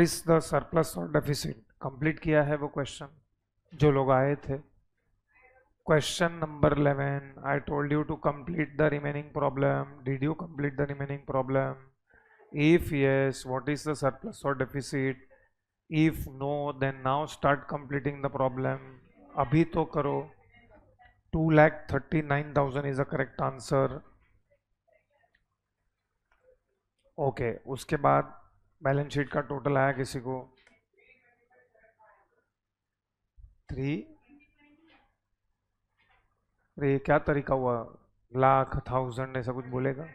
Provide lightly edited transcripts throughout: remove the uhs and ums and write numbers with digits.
Is the surplus और deficit? Complete किया है वो क्वेश्चन जो लोग आए थे. Question number 11. I told you to complete the remaining problem. Did you complete the remaining problem? If yes, what is the surplus or deficit? If no, then now start completing the problem. अभी तो करो. 2,39,000 is the correct answer. Okay, उसके बाद balance sheet का total आया किसी को 3. अरे क्या तरीका हुआ, लाख 1000 ऐसा कुछ बोलेगा.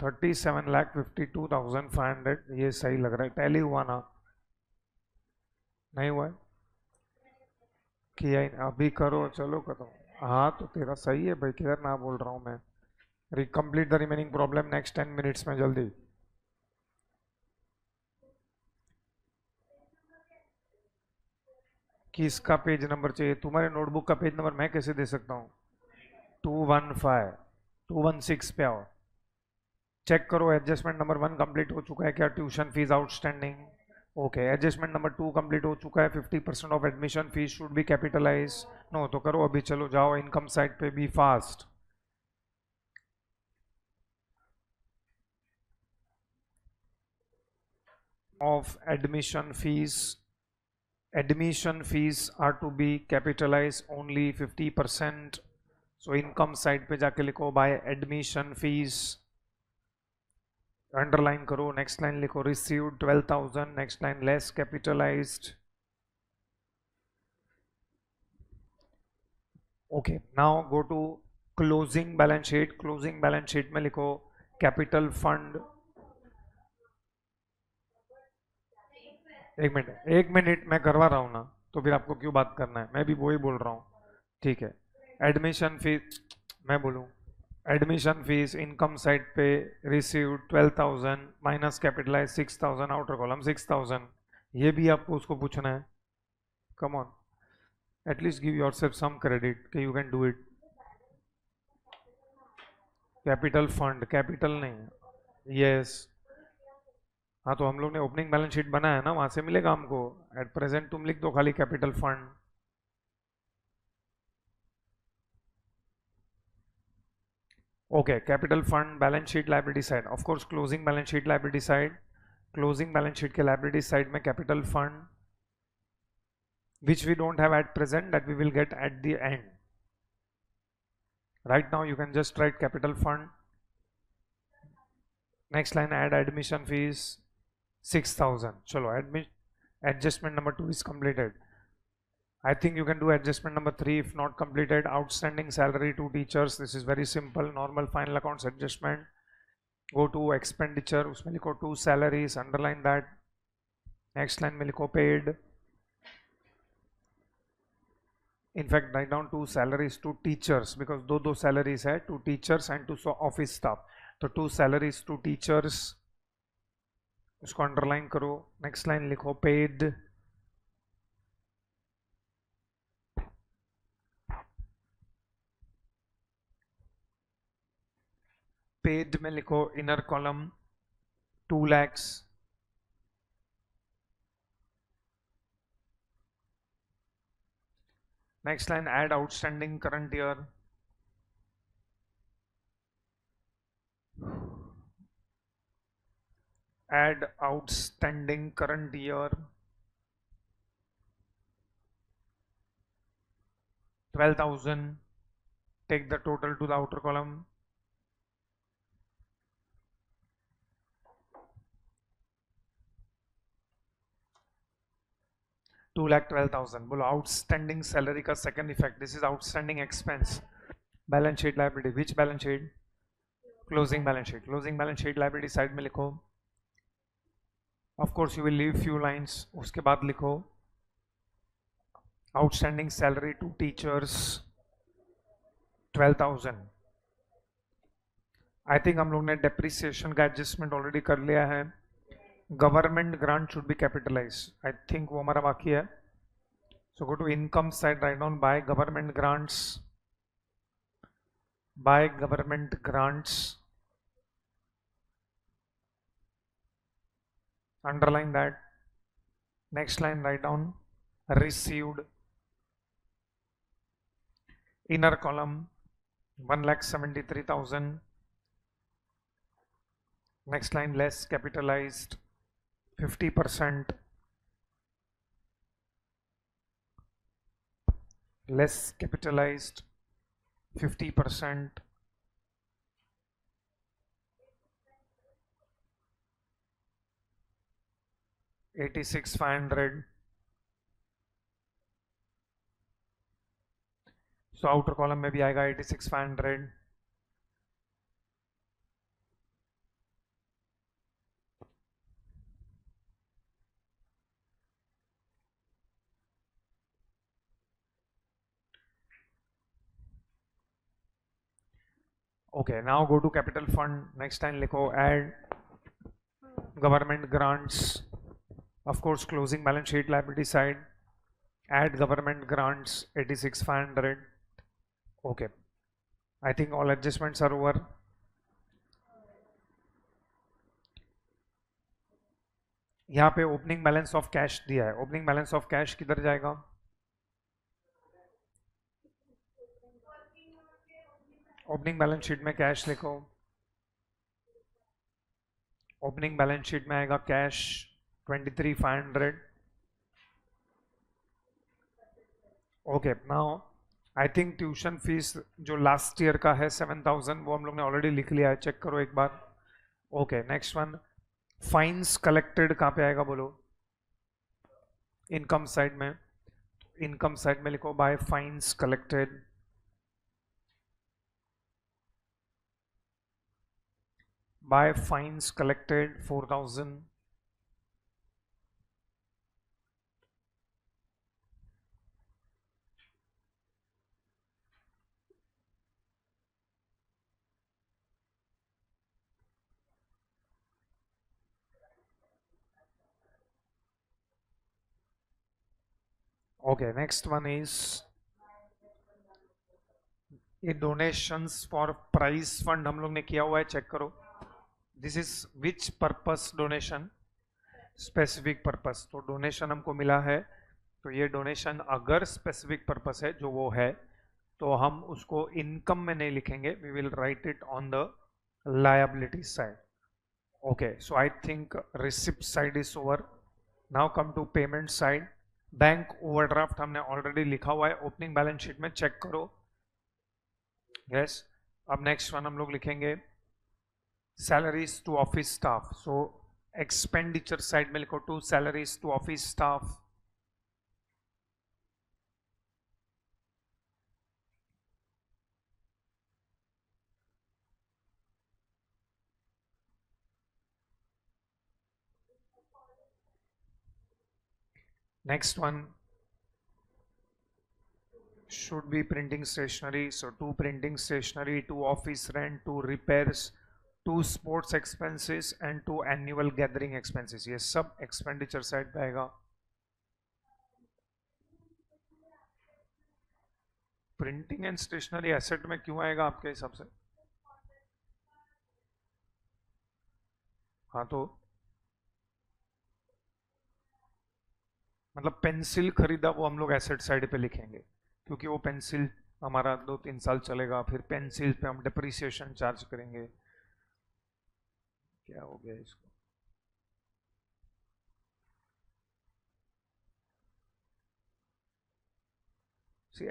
37,52,500. ये सही लग रहा है. टैली हुआ ना? नहीं हुआ है. किया ही अभी करो. चलो करो. हाँ तो तेरा सही है भाई, किधर ना बोल रहा हूँ मैं. Complete the remaining problem next 10 minutes में, जल्दी. किसका पेज नंबर चाहिए? तुम्हारे नोटबुक का पेज नंबर मैं कैसे दे सकता हूँ? 215 216 पे आओ. चेक करो एडजस्टमेंट नंबर 1 कंप्लीट हो चुका है क्या? Tuition fees outstanding. Okay, adjustment number 2 complete हो चुका है. 50% of admission fees should be capitalize. No तो करो अभी. चलो जाओ इनकम साइड पे. Be fast. Of admission fees are to be capitalized only 50%. so income side पे जाके लिखो by admission fees. अंडरलाइन करो. नेक्स्ट लाइन लिखो received 12,000. Next line less capitalized. okay, now go to closing balance sheet. closing balance sheet में लिखो capital fund. एक minute मैं करवा रहा हूँ ना, तो फिर आपको क्यों बात करना है? मैं भी वही बोल रहा हूँ. ठीक है. एडमिशन फीस मैं बोलूँ. एडमिशन फीस इनकम साइड पे received 12,000 minus capitalise 6,000. Outer column 6,000. ये भी आपको उसको पूछना है. Come on, at least give yourself some credit कि you can do it. Capital fund, capital नहीं. यस. हाँ तो हम लोग ने ओपनिंग बैलेंस शीट बनाया है ना, वहां से मिलेगा हमको. एट प्रेजेंट तुम लिख दो खाली capital fund. Okay, capital fund balance sheet liability side. Of course closing balance sheet liability side. Closing balance sheet के लायबिलिटी साइड में capital fund which we don't have at present, that we will get at the end. Right now you can just write capital fund. Next line, add admission fees 6,000. chalo adjustment number 2 is completed. I think you can do adjustment number 3 if not completed. Outstanding salary to teachers. This is very simple. Normal final accounts adjustment. Go to expenditure. उसमें लिखो 2 salaries. Underline that. Next line में लिखो paid. In fact, write down 2 salaries to teachers because दो salaries है, to teachers and to office staff. तो 2 salaries to teachers, उसको underline करो. Next line लिखो paid. paid में लिखो inner column 2 lakhs. Next line, add outstanding current year. Add outstanding current year. 12,000. Take the total to the outer column. $2,12,000. बोलो outstanding salary का second effect. This is outstanding expense. Balance sheet liability. Which balance sheet? Closing balance sheet. Closing balance sheet liability side में लिखो. Of course you will leave few lines. उसके बाद लिखो outstanding salary to teachers 12,000. I think हम लोग ने depreciation का adjustment already कर लिया है. Government grant should be capitalized. I think वो हमारा बाकी है. So go to income side, write down by government grants. By government grants. underline that. Next line, write down received. Inner column 1,73,000. Next line, less capitalized 50%. Less capitalized 50%. $86,500. So outer column में भी आएगा 86,500. Okay, now go to capital fund. Next time लिखो add government grants. Of course, closing balance sheet liability side. Add government grants 86,500. Okay, I think all adjustments are over. यहाँ पे opening balance of cash दिया है. Opening balance of cash किधर जाएगा? Opening balance sheet में cash लिखो. Opening balance sheet में आएगा cash 23,500. Okay, now I think tuition fees जो लास्ट ईयर का है 7,000 वो हम लोग ने ऑलरेडी लिख लिया है. चेक करो एक बार. Okay, next one, fines collected कहाँ पे आएगा बोलो? इनकम साइड में. इनकम साइड में लिखो by fines collected. By fines collected 4,000. Okay, next one is ये डोनेशंस फॉर प्राइज फंड हम लोग ने किया हुआ है. चेक करो. This is which purpose donation? Specific purpose. तो डोनेशन हमको मिला है, तो ये डोनेशन अगर स्पेसिफिक पर्पस है जो वो है तो हम उसको इनकम में नहीं लिखेंगे. We will write it on the liability side. Okay, so I think receipt side is over. Now come to payment side. Bank overdraft हमने ऑलरेडी लिखा हुआ है ओपनिंग बैलेंस शीट में. चेक करो. यस. अब नेक्स्ट वन हम लोग लिखेंगे salaries to office staff. So expenditure side में लिखो to salaries to office staff. Next one should be printing stationery. So 2 printing stationery, 2 office rent, 2 repairs, 2 sports expenses and 2 annual gathering expenses. ये सब expenditure side पे आएगा. Printing and stationery asset में क्यों आएगा आपके हिसाब से? हाँ, तो मतलब पेंसिल खरीदा वो हम लोग एसेट साइड पे लिखेंगे क्योंकि वो पेंसिल हमारा 2-3 साल चलेगा. फिर पेंसिल पे हम डिप्रिसिएशन चार्ज करेंगे. क्या हो गया इसको?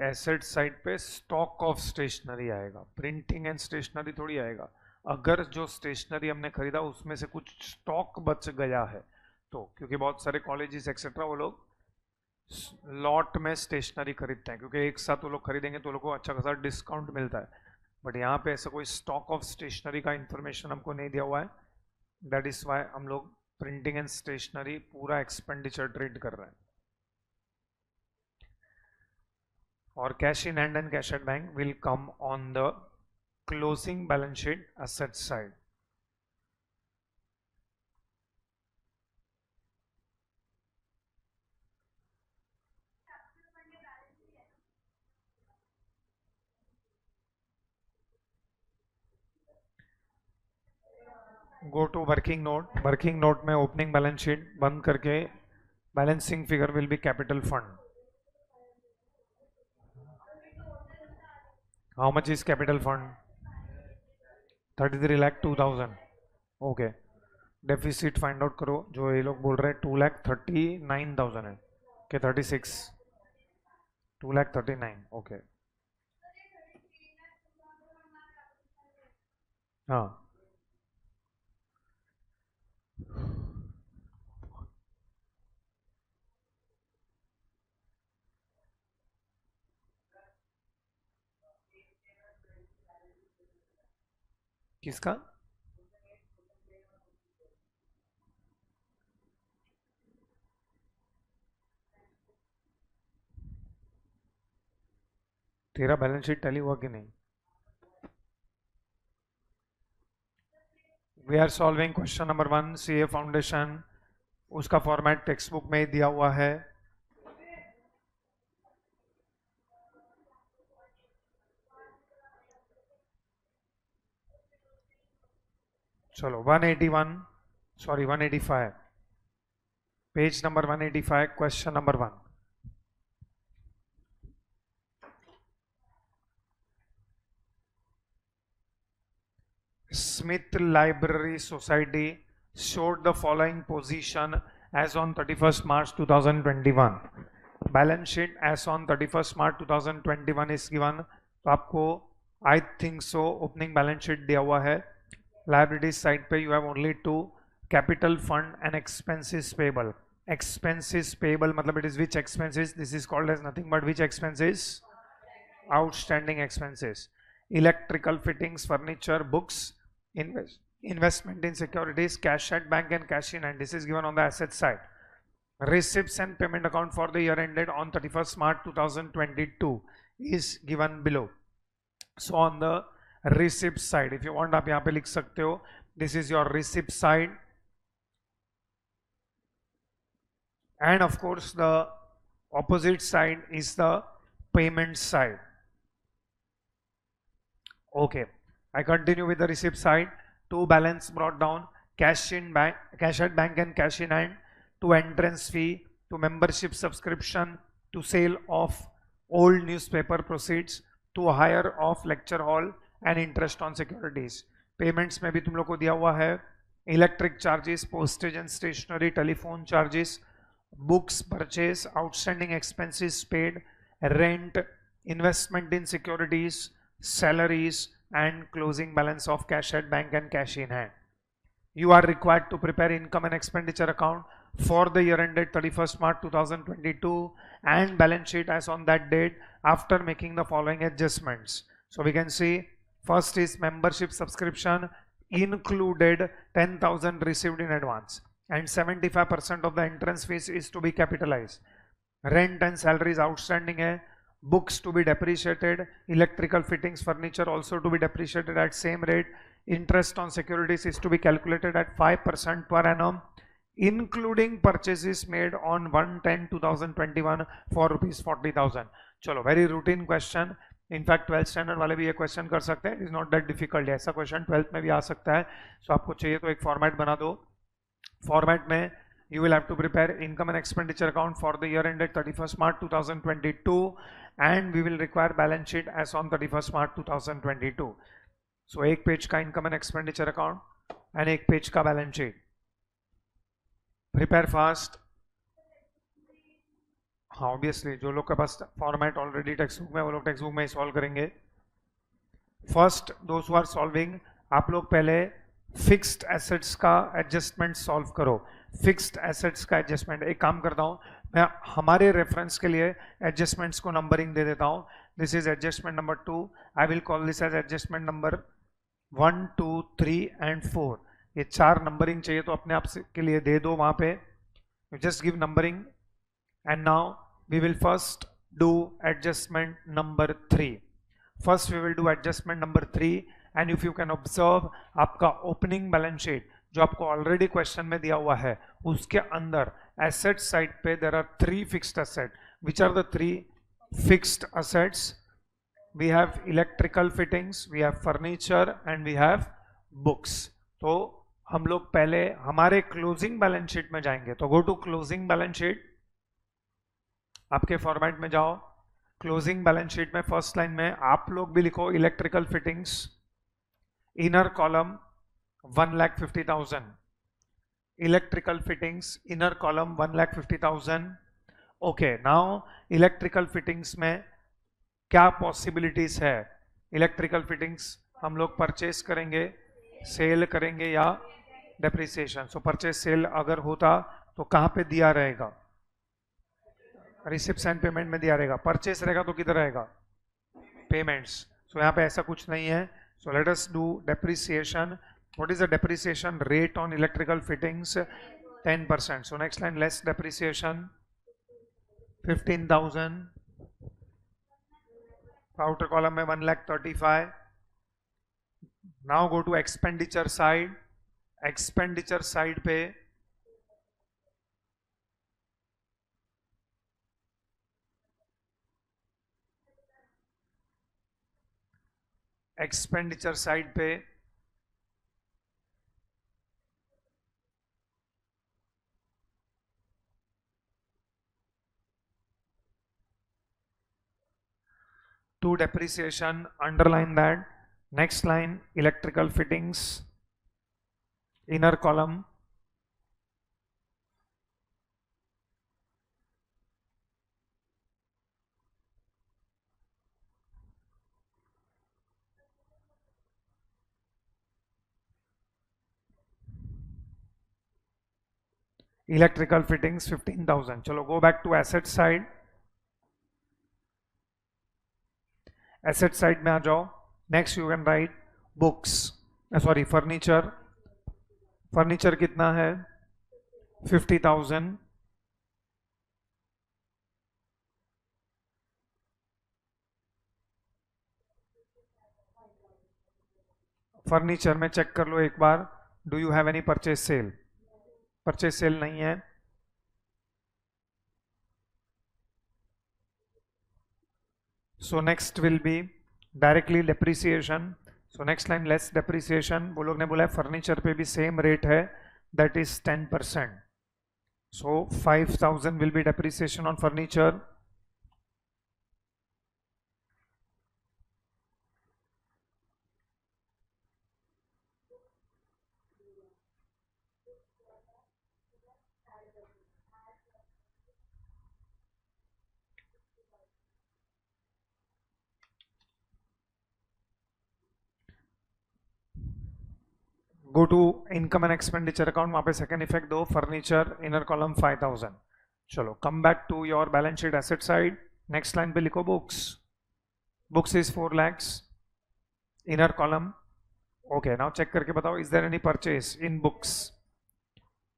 एसेट साइड पे स्टॉक ऑफ स्टेशनरी आएगा. प्रिंटिंग एंड स्टेशनरी थोड़ी आएगा. अगर जो स्टेशनरी हमने खरीदा उसमें से कुछ स्टॉक बच गया है तो, क्योंकि बहुत सारे कॉलेजेस एक्सेट्रा वो लोग लॉट में स्टेशनरी खरीदते हैं क्योंकि एक साथ वो लोग खरीदेंगे तो लोगों को अच्छा खासा डिस्काउंट मिलता है. बट यहाँ पे ऐसा कोई स्टॉक ऑफ स्टेशनरी का इंफॉर्मेशन हमको नहीं दिया हुआ है. दैट इज वाई हम लोग प्रिंटिंग एंड स्टेशनरी पूरा एक्सपेंडिचर ट्रीट कर रहे हैं. और cash in hand and cash at bank will come on the closing balance sheet asset side. Go to working note में ओपनिंग बैलेंस शीट बंद करके balancing figure will be capital fund. How much is capital fund? 33,02,000. Okay, deficit find out करो. जो ये लोग बोल रहे हैं 2,39,000 है कि 36? 2,39,000. ओके. हाँ, किसका? तेरा बैलेंस शीट टैली हुआ कि नहीं? We are solving question number 1 CA foundation. उसका फॉर्मेट टेक्स्ट बुक में ही दिया हुआ है. चलो 181, sorry 185, page number 185, question number 1. Smith Library Society showed the following position as on 31st March 2021. Balance sheet as on 31st March 2021 is given. तो आपको I think so opening balance sheet दिया हुआ है. Liabilities side पे you have only two, capital fund and expenses payable. Expenses payable मतलब it is which expenses? This is called as nothing but which expenses? Outstanding expenses. Electrical fittings, furniture, books, investment in securities, cash at bank and cash in hand. This is given on the asset side. Receipts and payment account for the year ended on 31st March 2022 is given below. So on the receipt side, if you want आप यहाँ पे लिख सकते हो, this is your receipt side, and of course the opposite side is the payment side. Okay, I continue with the receipt side. To balance brought down, cash in bank, cash at bank and cash in hand, to entrance fee, to membership subscription, to sale of old newspaper proceeds, to hire of lecture hall and interest on securities. Payments में भी तुम लोग को दिया हुआ है. Electric charges, postage and stationery, telephone charges, books purchase, outstanding expenses paid, rent, investment in securities, salaries and closing balance of cash at bank and cash in hand. You are required to prepare income and expenditure account for the year ended 31st March 2022 and balance sheet as on that date after making the following adjustments. So we can see first is membership subscription included 10,000 received in advance and 75% of the entrance fees is to be capitalized. Rent and salaries outstanding hai. Books to be depreciated, electrical fittings, furniture also to be depreciated at same rate. Interest on securities is to be calculated at 5% per annum, including purchases made on 1/10/2021 for rupees 40,000. चलो, very routine question. In fact 12th standard वाले भी ये question कर सकते हैं. It is not that difficult. ऐसा question 12th में भी आ सकता है. सो आपको चाहिए तो एक फॉर्मेट बना दो. फॉर्मेट में you will have to prepare income and expenditure account for the year ended 31st March 2022 and we will require balance sheet as on 31st March 2022. So एक पेज का income and expenditure account and एक page का balance sheet. Prepare fast. हाँ, obviously जो लोग के पास format already textbook में, वो लोग टेक्स्ट बुक में ही सॉल्व करेंगे. First those who are solving, आप लोग पहले फिक्स्ड एसेट्स का एडजस्टमेंट सॉल्व करो. फिक्स्ड एसेट्स का एडजस्टमेंट एक काम करता हूँ मैं, हमारे रेफरेंस के लिए एडजस्टमेंट्स को नंबरिंग दे देता हूँ. This is adjustment number 2. I will call this as adjustment number 1, 2, 3 and 4. ये 4 नंबरिंग चाहिए तो अपने आप के लिए दे दो वहाँ पे. Just give numbering. And now we will first do adjustment number 3. First we will do adjustment number 3 and if you can observe आपका opening balance sheet जो आपको already question में दिया हुआ है उसके अंदर asset side पे there are 3 fixed assets. Which are the 3 fixed assets? We have electrical fittings, we have furniture and we have books. तो हम लोग पहले हमारे क्लोजिंग बैलेंस शीट में जाएंगे, तो go to closing balance sheet, आपके फॉर्मेट में जाओ। क्लोजिंग बैलेंस शीट में फर्स्ट लाइन में आप लोग भी लिखो electrical fittings, inner column 1,50,000, electrical fittings inner column 1,50,000। Okay, now electrical fittings में क्या पॉसिबिलिटीज है? इलेक्ट्रिकल फिटिंग्स हम लोग परचेस करेंगे, सेल करेंगे या डेप्रिसिएशन। सो परचेस सेल अगर होता तो कहां पे दिया रहेगा? रिसिप्ट्स एंड पेमेंट में दिया रहेगा। परचेस रहेगा तो किधर रहेगा? पेमेंट्स। सो यहाँ पे ऐसा कुछ नहीं है। So let us do depreciation. What is the depreciation rate on electrical fittings? 10%. So next line less depreciation 15,000, outer column में 1,35,000। Now go to expenditure side. Expenditure side पे एक्सपेंडिचर साइड पे to depreciation, underline that. Next line electrical fittings, inner column electrical fittings 15,000. चलो go back to asset side. Asset side में आ जाओ। Next you can write books, sorry furniture. Furniture कितना है? 50,000। फर्नीचर में चेक कर लो एक बार, do you have any purchase sale? Purchase sale नहीं है। So next will be directly depreciation. So next line less depreciation. वो लोग ने बोला है फर्नीचर पे भी सेम रेट है, that is 10%. So 5,000 will be depreciation on furniture. Go to income and expenditure account, वहां पे सेकंड इफेक्ट दो, फर्नीचर इनर कॉलम 5,000। चलो come back to your balance sheet asset side. Next line पे लिखो books. Books is 4 lakhs, inner column. Okay, now check करके बताओ is there any purchase in books?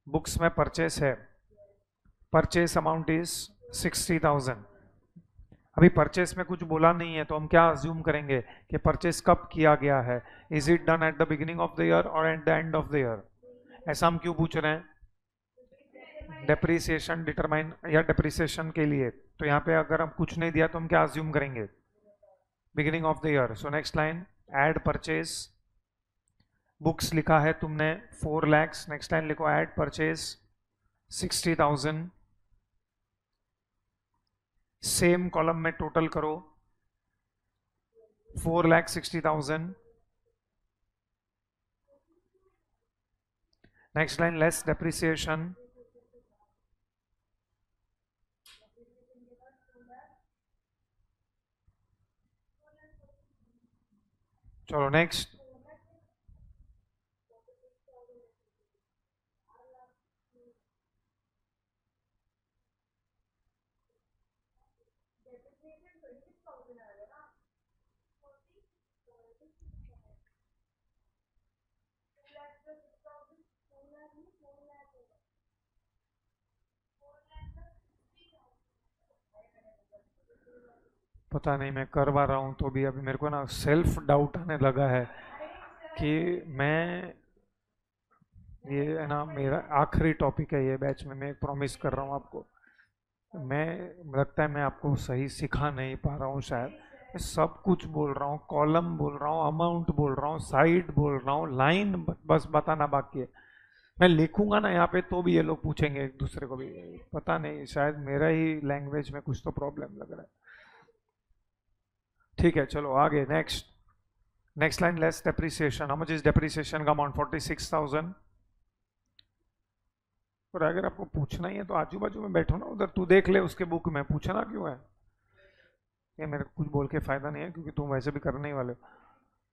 Books में purchase है, purchase amount is 60,000। अभी purchase में कुछ बोला नहीं है तो हम क्या अज्यूम करेंगे कि परचेस कब किया गया है? Is it done at the beginning of the year और at the end of the year? ऐसा हम क्यों पूछ रहे हैं? डेप्रिसिएशन डिटरमाइन या डेप्रिसिएशन के लिए। तो यहाँ पे अगर हम कुछ नहीं दिया तो हम क्या अज्यूम करेंगे? Beginning of the year. So next line add purchase. Books लिखा है तुमने 4 lakhs, नेक्स्ट लाइन लिखो एड परचेस 60,000। सेम कॉलम में टोटल करो 4,60,000। Next line less depreciation. चलो नेक्स्ट, पता नहीं मैं करवा रहा हूँ तो भी अभी मेरे को ना सेल्फ डाउट आने लगा है कि मैं, ये है ना मेरा आखिरी टॉपिक है ये बैच में, मैं प्रॉमिस कर रहा हूँ आपको। मैं लगता है मैं आपको सही सिखा नहीं पा रहा हूँ शायद, मैं सब कुछ बोल रहा हूँ, कॉलम बोल रहा हूँ, अमाउंट बोल रहा हूँ, साइड बोल रहा हूँ, लाइन बस बताना बाकी है। मैं लिखूंगा ना यहाँ पे तो भी ये लोग पूछेंगे एक दूसरे को भी, पता नहीं शायद मेरा ही लैंग्वेज में कुछ तो प्रॉब्लम लग रहा है। ठीक है चलो आगे, next line, less depreciation. How much is depreciation का अमाउंट? 46,000। और अगर आपको पूछना ही है तो आजू बाजू में बैठो ना, उधर तू देख ले उसके बुक में, पूछना क्यों है? ये मेरे को कुछ बोल के फायदा नहीं है क्योंकि तुम वैसे भी करने ही वाले हो।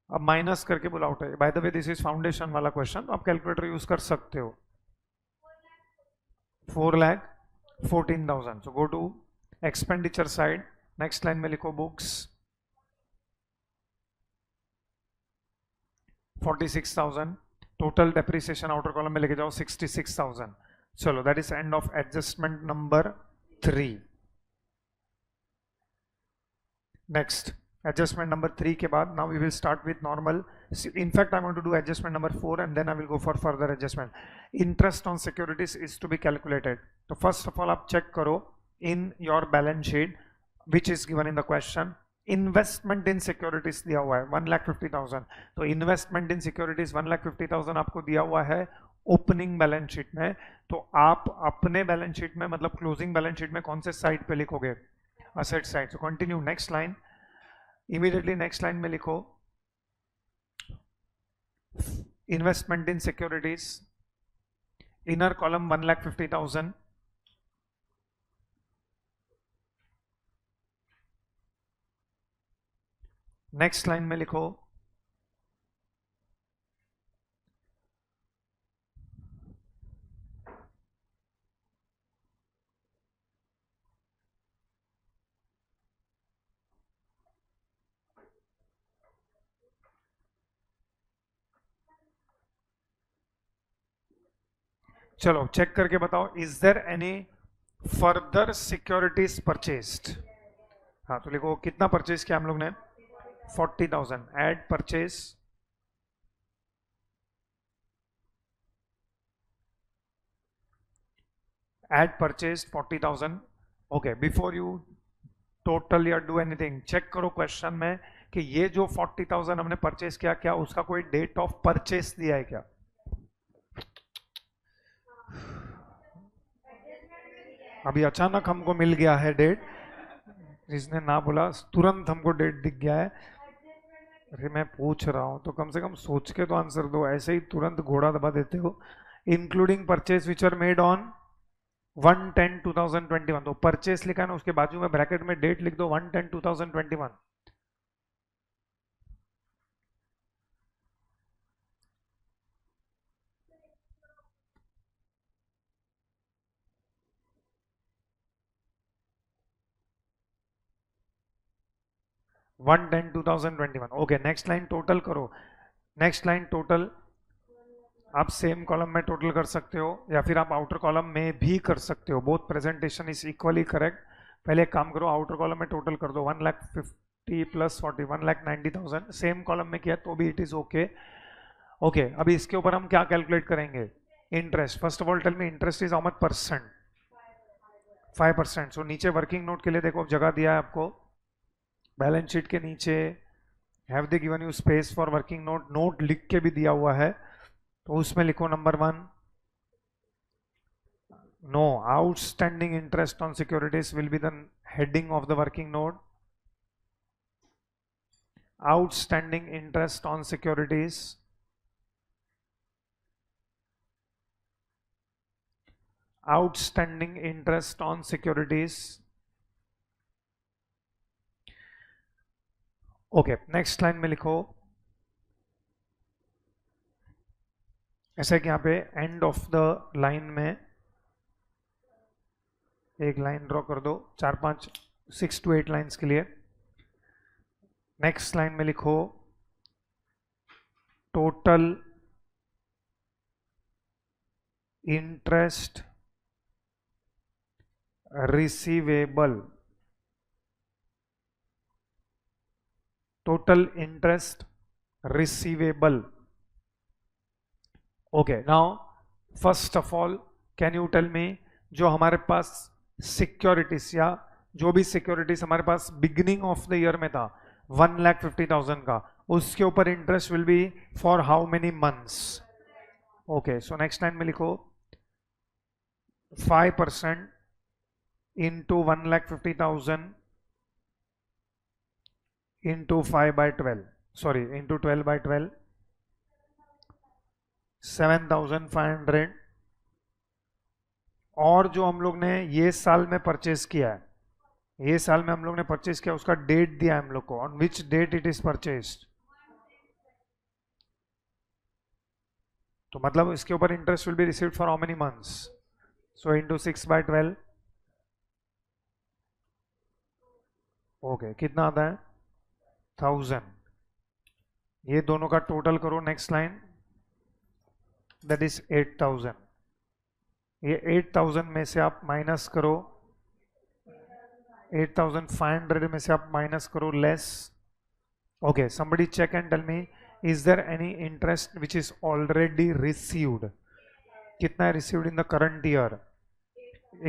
अब माइनस करके बुलाओ है। By the way this is foundation वाला क्वेश्चन, तो आप कैलकुलेटर यूज कर सकते हो। 4,14,000। So go to expenditure side, next line में लिखो books 46,000। Total depreciation outer column में लेके जाओ 66,000। चलो that is end of adjustment number 3। Next adjustment number 3 के बाद now we will start with normal. In fact I want to do adjustment number 4 and then I will go for further adjustment. Interest on securities is to be calculated. तो first of all आप check करो in your balance sheet which is given in the question. Investment in securities दिया हुआ है 1,50,000। तो investment in securities 1,50,000 आपको दिया हुआ है ओपनिंग बैलेंस शीट में। तो आप अपने बैलेंस शीट में मतलब क्लोजिंग बैलेंस शीट में कौन से साइड पे लिखोगे? Asset side. So continue next line, immediately next line में लिखो investment in securities, inner column 1,50,000, next line में लिखो चलो चेक करके बताओ, is there any further securities purchased? हाँ तो लिखो कितना परचेज किया हम लोग ने? 40,000। Add purchase, add purchase 40,000। Okay, before you total या डू एनीथिंग चेक करो क्वेश्चन में कि ये जो 40,000 हमने परचेज किया, क्या उसका कोई डेट ऑफ परचेज दिया है क्या? अभी अचानक हमको मिल गया है डेट, जिसने ना बोला तुरंत हमको डेट दिख गया है। अरे मैं पूछ रहा हूं तो कम से कम सोच के तो आंसर दो, ऐसे ही तुरंत घोड़ा दबा देते हो। Including purchase which are made on 1/10/2021। तो परचेस लिखा है ना, उसके बाजू में ब्रैकेट में डेट लिख दो 1/10/2021। One 10/2021। Okay next line total करो। नेक्स्ट लाइन टोटल आप सेम कॉलम में टोटल कर सकते हो या फिर आप आउटर कॉलम में भी कर सकते हो। Both presentation is equally correct. पहले एक काम करो, आउटर कॉलम में टोटल कर दो 1,50,000 प्लस 40, 1,90,000। सेम कॉलम में किया तो भी इट इज ओके। ओके अभी इसके ऊपर हम क्या कैलकुलेट करेंगे? Interest. First of all tell me interest is how much percent? 5%। सो नीचे वर्किंग नोट के लिए देखो जगह दिया है आपको, बैलेंस शीट के नीचे have they given you space for working note, note लिख के भी दिया हुआ है। तो उसमें लिखो number 1, no outstanding interest on securities will be the heading of the working note. Outstanding interest on securities, outstanding interest on securities. Okay next line में लिखो ऐसा कि यहाँ पे एंड ऑफ द लाइन में एक लाइन ड्रॉ कर दो, 4-5 6 to 8 लाइंस के लिए। नेक्स्ट लाइन में लिखो total interest receivable, total interest receivable. Okay now first of all can you tell me, जो हमारे पास सिक्योरिटीज या जो भी सिक्योरिटीज हमारे पास बिगिनिंग ऑफ द ईयर में था, 1,50,000 का, उसके ऊपर interest will be for how many months? Okay, so next line में लिखो 5% इंटू 1,50,000 इंटू 5/12, सॉरी इंटू 12/12, 7,500। और जो हम लोग ने ये साल में परचेज किया है, ये साल में हम लोग ने परचेज किया, उसका डेट दिया है हम लोग को, on which date it is purchased. तो मतलब इसके ऊपर interest will be received for how many months? So into 6/12, okay, कितना आता है? 1,000। ये दोनों का टोटल करो, नेक्स्ट लाइन, दैट इज 8,000। ये 8,000 में से आप माइनस करो, 8,500 में से आप माइनस करो less. Okay, somebody check and tell me, is there any interest which is already received? कितना है received in the current year?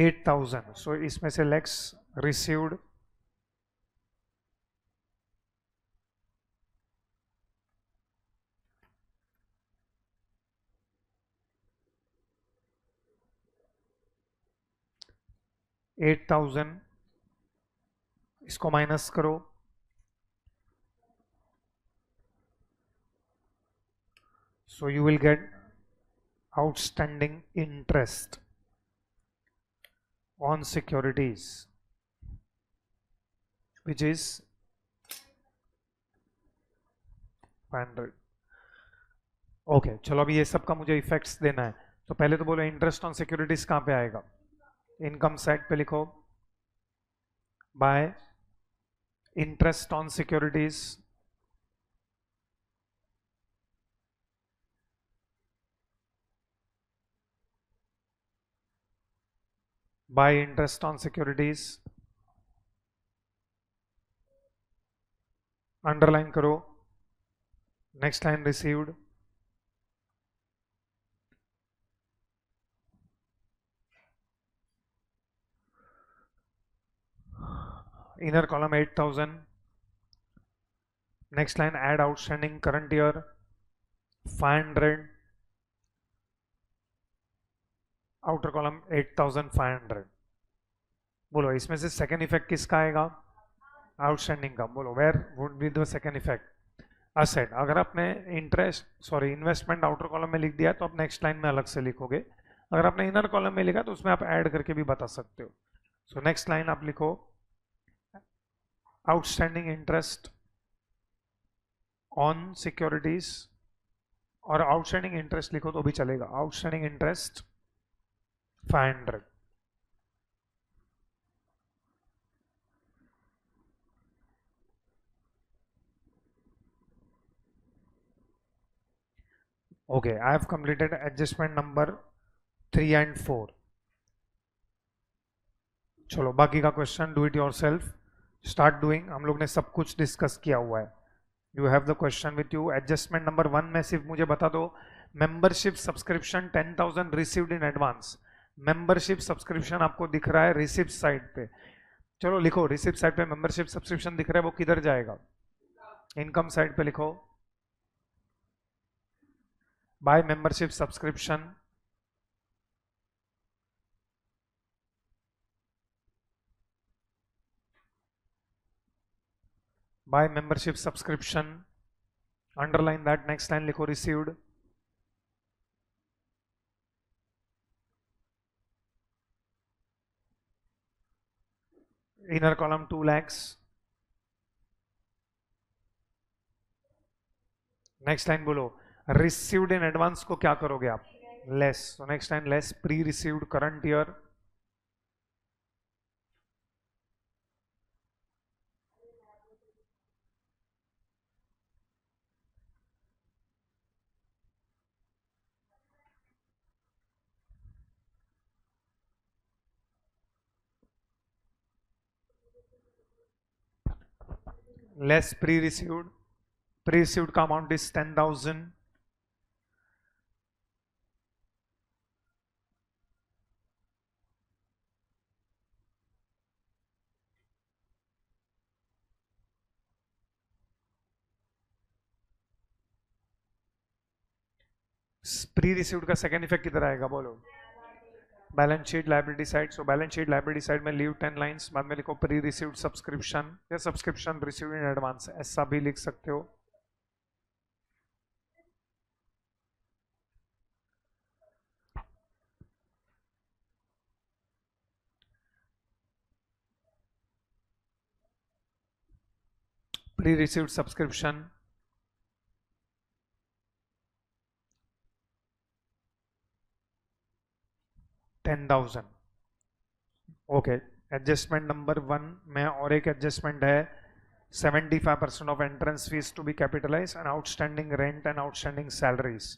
8,000। so इसमें से लेस received, $8,000, इसको माइनस करो, so you will get outstanding interest on securities which is 500। Okay, चलो अभी ये सब का मुझे इफेक्ट्स देना है। तो पहले तो बोलो इंटरेस्ट ऑन सिक्योरिटीज कहाँ पे आएगा? इनकम साइड पे लिखो, by interest on securities by interest on securities, underline करो, next line received, inner column 8,000, next line add outstanding current year 500, outer column 8,500। बोलो इसमें से सेकेंड इफेक्ट किसका आएगा? आउटस्टैंडिंग का। बोलो where would be the second effect? Asset. अगर आपने interest sorry investment outer column में लिख दिया तो आप नेक्स्ट लाइन में अलग से लिखोगे, अगर आपने इनर कॉलम में लिखा तो उसमें आप ऐड करके भी बता सकते हो। सो नेक्स्ट लाइन आप लिखो आउटस्टैंडिंग इंटरेस्ट ऑन सिक्योरिटीज, और आउटस्टैंडिंग इंटरेस्ट लिखो तो भी चलेगा, outstanding interest 500। Okay, I have completed adjustment number 3 and 4। चलो बाकी का question do it yourself, start doing. हम लोग ने सब कुछ डिस्कस किया हुआ है। You have the question with you. Adjustment number 1 में सिर्फ मुझे बता दो, membership subscription 10,000 received in advance. Membership subscription आपको दिख रहा है रिसिप्ट साइड पे, चलो लिखो रिसिप्ट साइड पे मेंबरशिप सब्सक्रिप्शन दिख रहा है, वो किधर जाएगा? इनकम साइड पे लिखो by membership subscription, by membership subscription, underline that, next line लिखो received, inner column 2 lakhs, next line बोलो रिसीव्ड इन एडवांस को क्या करोगे आप? लेस। तो next line less pre received current year, less pre received, pre received का amount is 10,000, pre received का second effect किधर आएगा बोलो? Balance sheet liability side. So balance sheet liability side में लीव 10 लाइंस, बाद में लिखो प्री रिसीव्ड सब्सक्रिप्शन या सब्सक्रिप्शन रिसीव्ड इन एडवांस, ऐसा भी लिख सकते हो. Pre received subscription 10,000. Okay. Adjustment number 1 में और एक एडजस्टमेंट है, 75% of entrance fees to be capitalize and outstanding rent and outstanding salaries.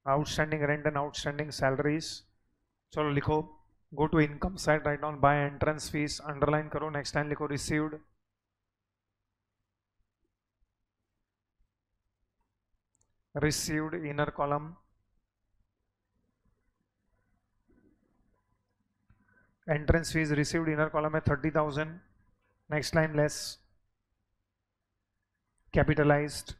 Outstanding rent and outstanding salaries. चलो लिखो. Go to income side, right down by entrance fees, underline करो. Next line लिखो received. Received inner column. Entrance fees received inner column में 30,000. Next line less capitalised.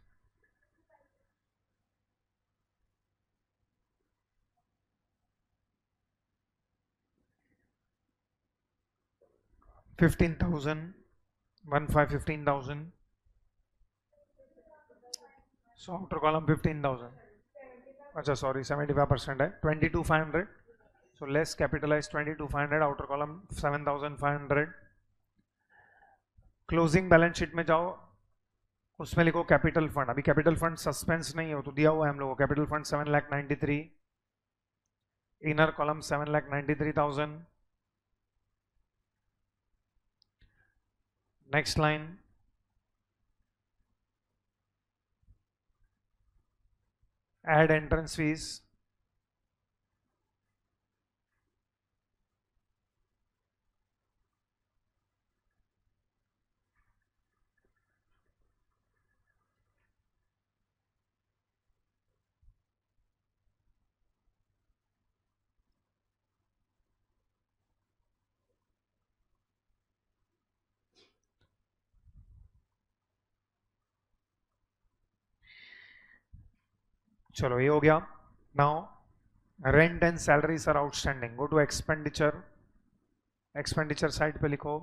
$15,000. So outer column 15,000. अच्छा sorry 75% है, 22,500. So less capitalise 22,500. Outer column 7,500. Closing balance sheet में जाओ, उसमें लिखो capital fund. अभी कैपिटल फंड सस्पेंस नहीं हो तो दिया हुआ है हम लोगों को. Capital fund 7,93,000. Inner column 7,93,000. Next line add entrance fees. चलो ये हो गया. Now rent and salaries are outstanding. Go to expenditure. Expenditure side पे लिखो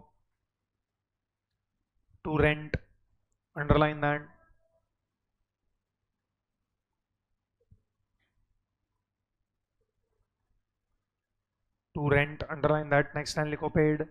to rent, underline that. To rent, underline that. Next line लिखो paid.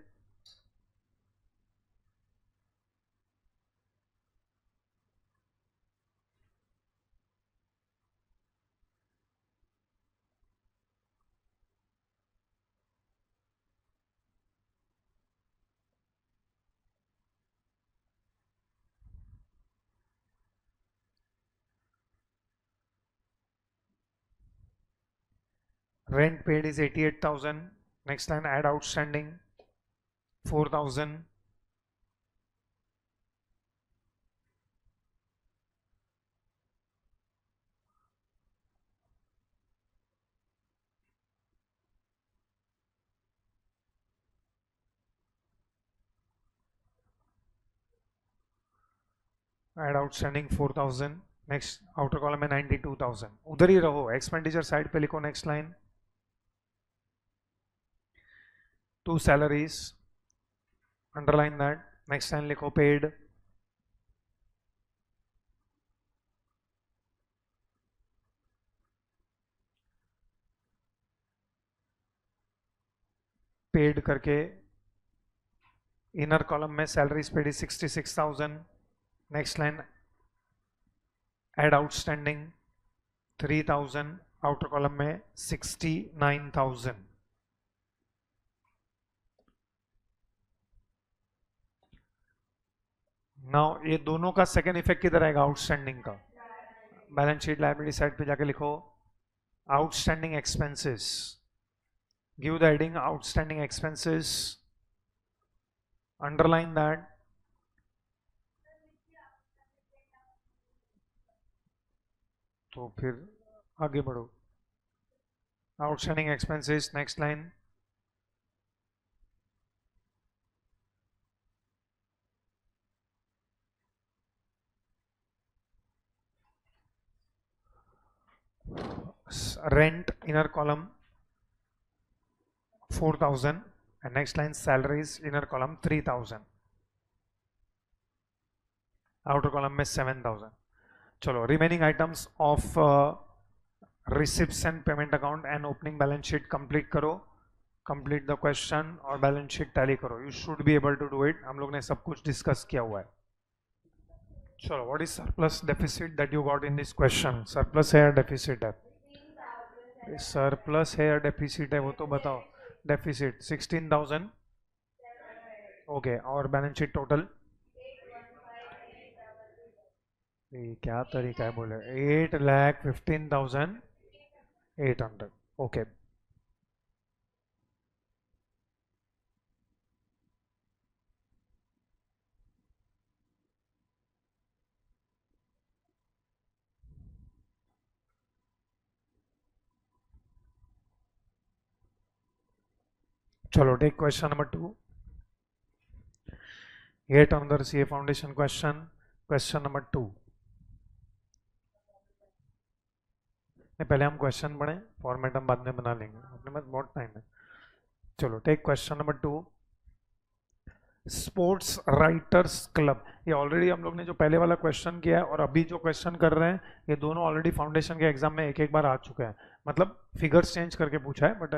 Rent paid is 88,000. Next line add outstanding 4,000. Add outstanding 4,000. Next outer column में 92,000. उधर ही रहो, expenditure side पे लिखो. Next line to salaries, underline that. Next line लिखो paid. Paid करके inner column में salaries paid is 66,000. Next line add outstanding 3,000. Outer column में 69,000. Now ये दोनों का सेकेंड इफेक्ट किधर आएगा? आउटस्टैंडिंग का. बैलेंस शीट लायबिलिटी साइड पे जाके लिखो outstanding expenses. Give the heading outstanding expenses, underline that. तो फिर आगे बढ़ो. Outstanding expenses. Next line rent, inner column 4,000, and next line salaries, inner column 3,000, outer column में 7,000. चलो remaining items of receipts and payment account and opening balance sheet complete करो, complete the question और balance sheet tally करो. You should be able to do it. हम लोग ने सब कुछ discuss किया हुआ है. चलो, what is surplus deficit that you got in this question? Surplus है या deficit है? Surplus है या deficit है वो तो बताओ. Deficit 16,000. ओके, और बैलेंस शीट टोटल क्या तरीका है बोले, 8,15,800. ओके, चलो take question number 2. Yet another CA foundation question. Question number 2. पहले हम क्वेश्चन पढ़ें, फॉर्मेट हम बाद में बना लेंगे, अपने पास बहुत टाइम है. चलो take question number 2. Sports writers club. ये ऑलरेडी हम लोग ने जो पहले वाला क्वेश्चन किया है और अभी जो क्वेश्चन कर रहे हैं ये दोनों ऑलरेडी फाउंडेशन के एग्जाम में एक एक बार आ चुके हैं. मतलब फिगर्स चेंज करके पूछा है, but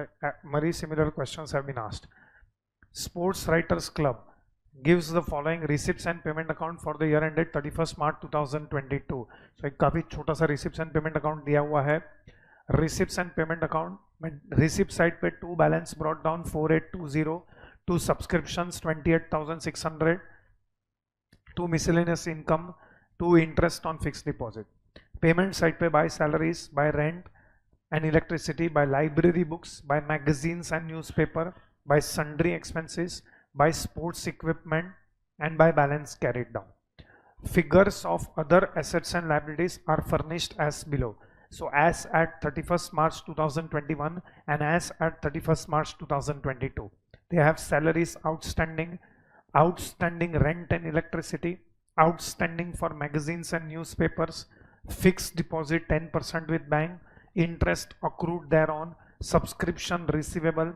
many similar questions have been asked. Sports writers club gives the following receipts and payment account for the year ended 31st March 2022. So एक काफी छोटा सा receipts and payment account दिया हुआ है. Receipts and payment account में receipt side पे two balance brought down 4820, two subscriptions 28,600, two miscellaneous income, two interest on fixed deposit. Payment side पे buy salaries, buy rent and electricity, buy library books, buy magazines and newspaper, buy sundry expenses, by sports equipment and by balance carried down. Figures of other assets and liabilities are furnished as below. So as at 31st March 2021 and as at 31st March 2022, they have salaries outstanding, outstanding rent and electricity, outstanding for magazines and newspapers, fixed deposit 10% with bank, interest accrued thereon, subscription receivable,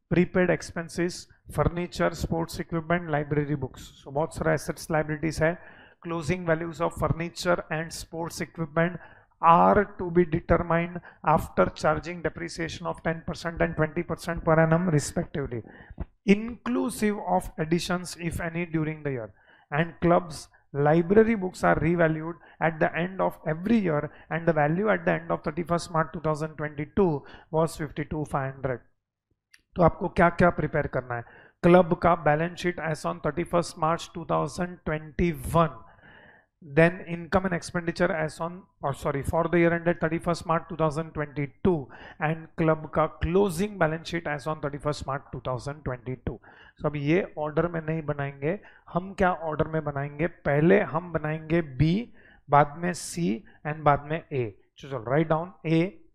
prepaid expenses, furniture, sports equipment, library books. So बहुत सारा assets liabilities है. Closing values of furniture and sports equipment are to be determined after charging depreciation of 10% and 20% per annum respectively, inclusive of additions if any during the year. And clubs library books are revalued at the end of every year and the value at the end of 31st March 2022 was 52,500. तो आपको क्या क्या prepare करना है. Club का balance sheet as on 31st March 2021, then income and expenditure as on for the year ended 31st March 2022 and club का closing balance sheet as on 31st March 2022. So अब ये ऑर्डर में नहीं बनाएंगे हम. क्या ऑर्डर में बनाएंगे? पहले हम बनाएंगे बी, बाद में सी एंड बाद में ए. चलो write down A.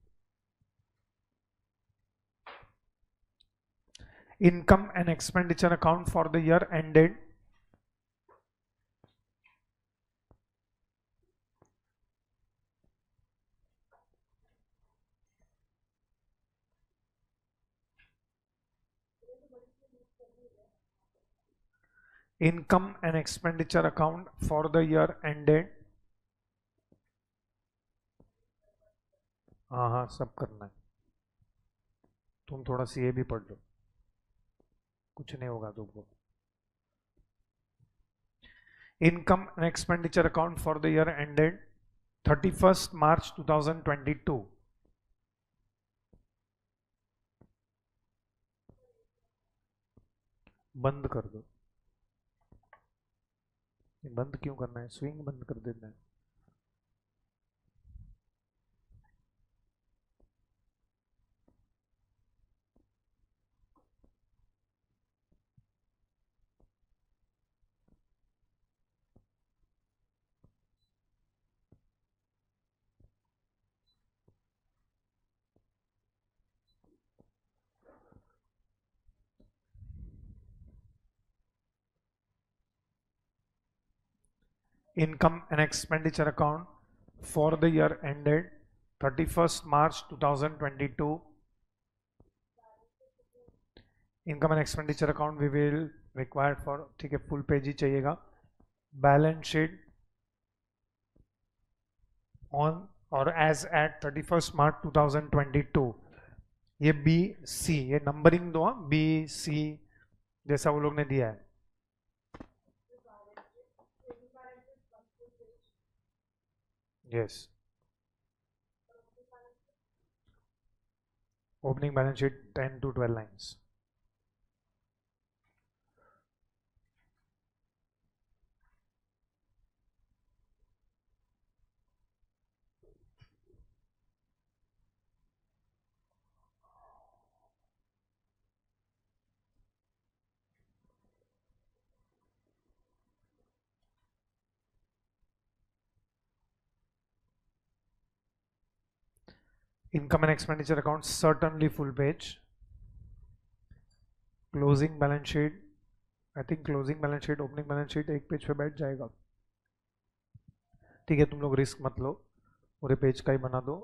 Income and expenditure account for the year ended income and expenditure account for the year ended. हाँ हाँ सब करना है. तुम थोड़ा सी ए भी पढ़ लो, कुछ नहीं होगा तुमको. Income and expenditure account for the year ended 31st March 2022. बंद कर दो. बंद क्यों करना है? स्विंग बंद कर देना है. Income and expenditure account for the year ended 31 March 2022 income and expenditure account we will required for, ठीक है, फुल पेज ही चाहिएगा। बैलेंस शीट ऑन और एज एट 31 March 2022, ये बी सी, ये नंबरिंग दो, बी सी जैसा वो लोग ने दिया है। Yes, opening balance sheet 10 to 12 lines. Income and expenditure account certainly full page. Closing balance sheet, I think closing balance sheet opening balance sheet एक पेज पे बैठ जाएगा। ठीक है, तुम लोग रिस्क मत लो, पूरे पेज का ही बना दो,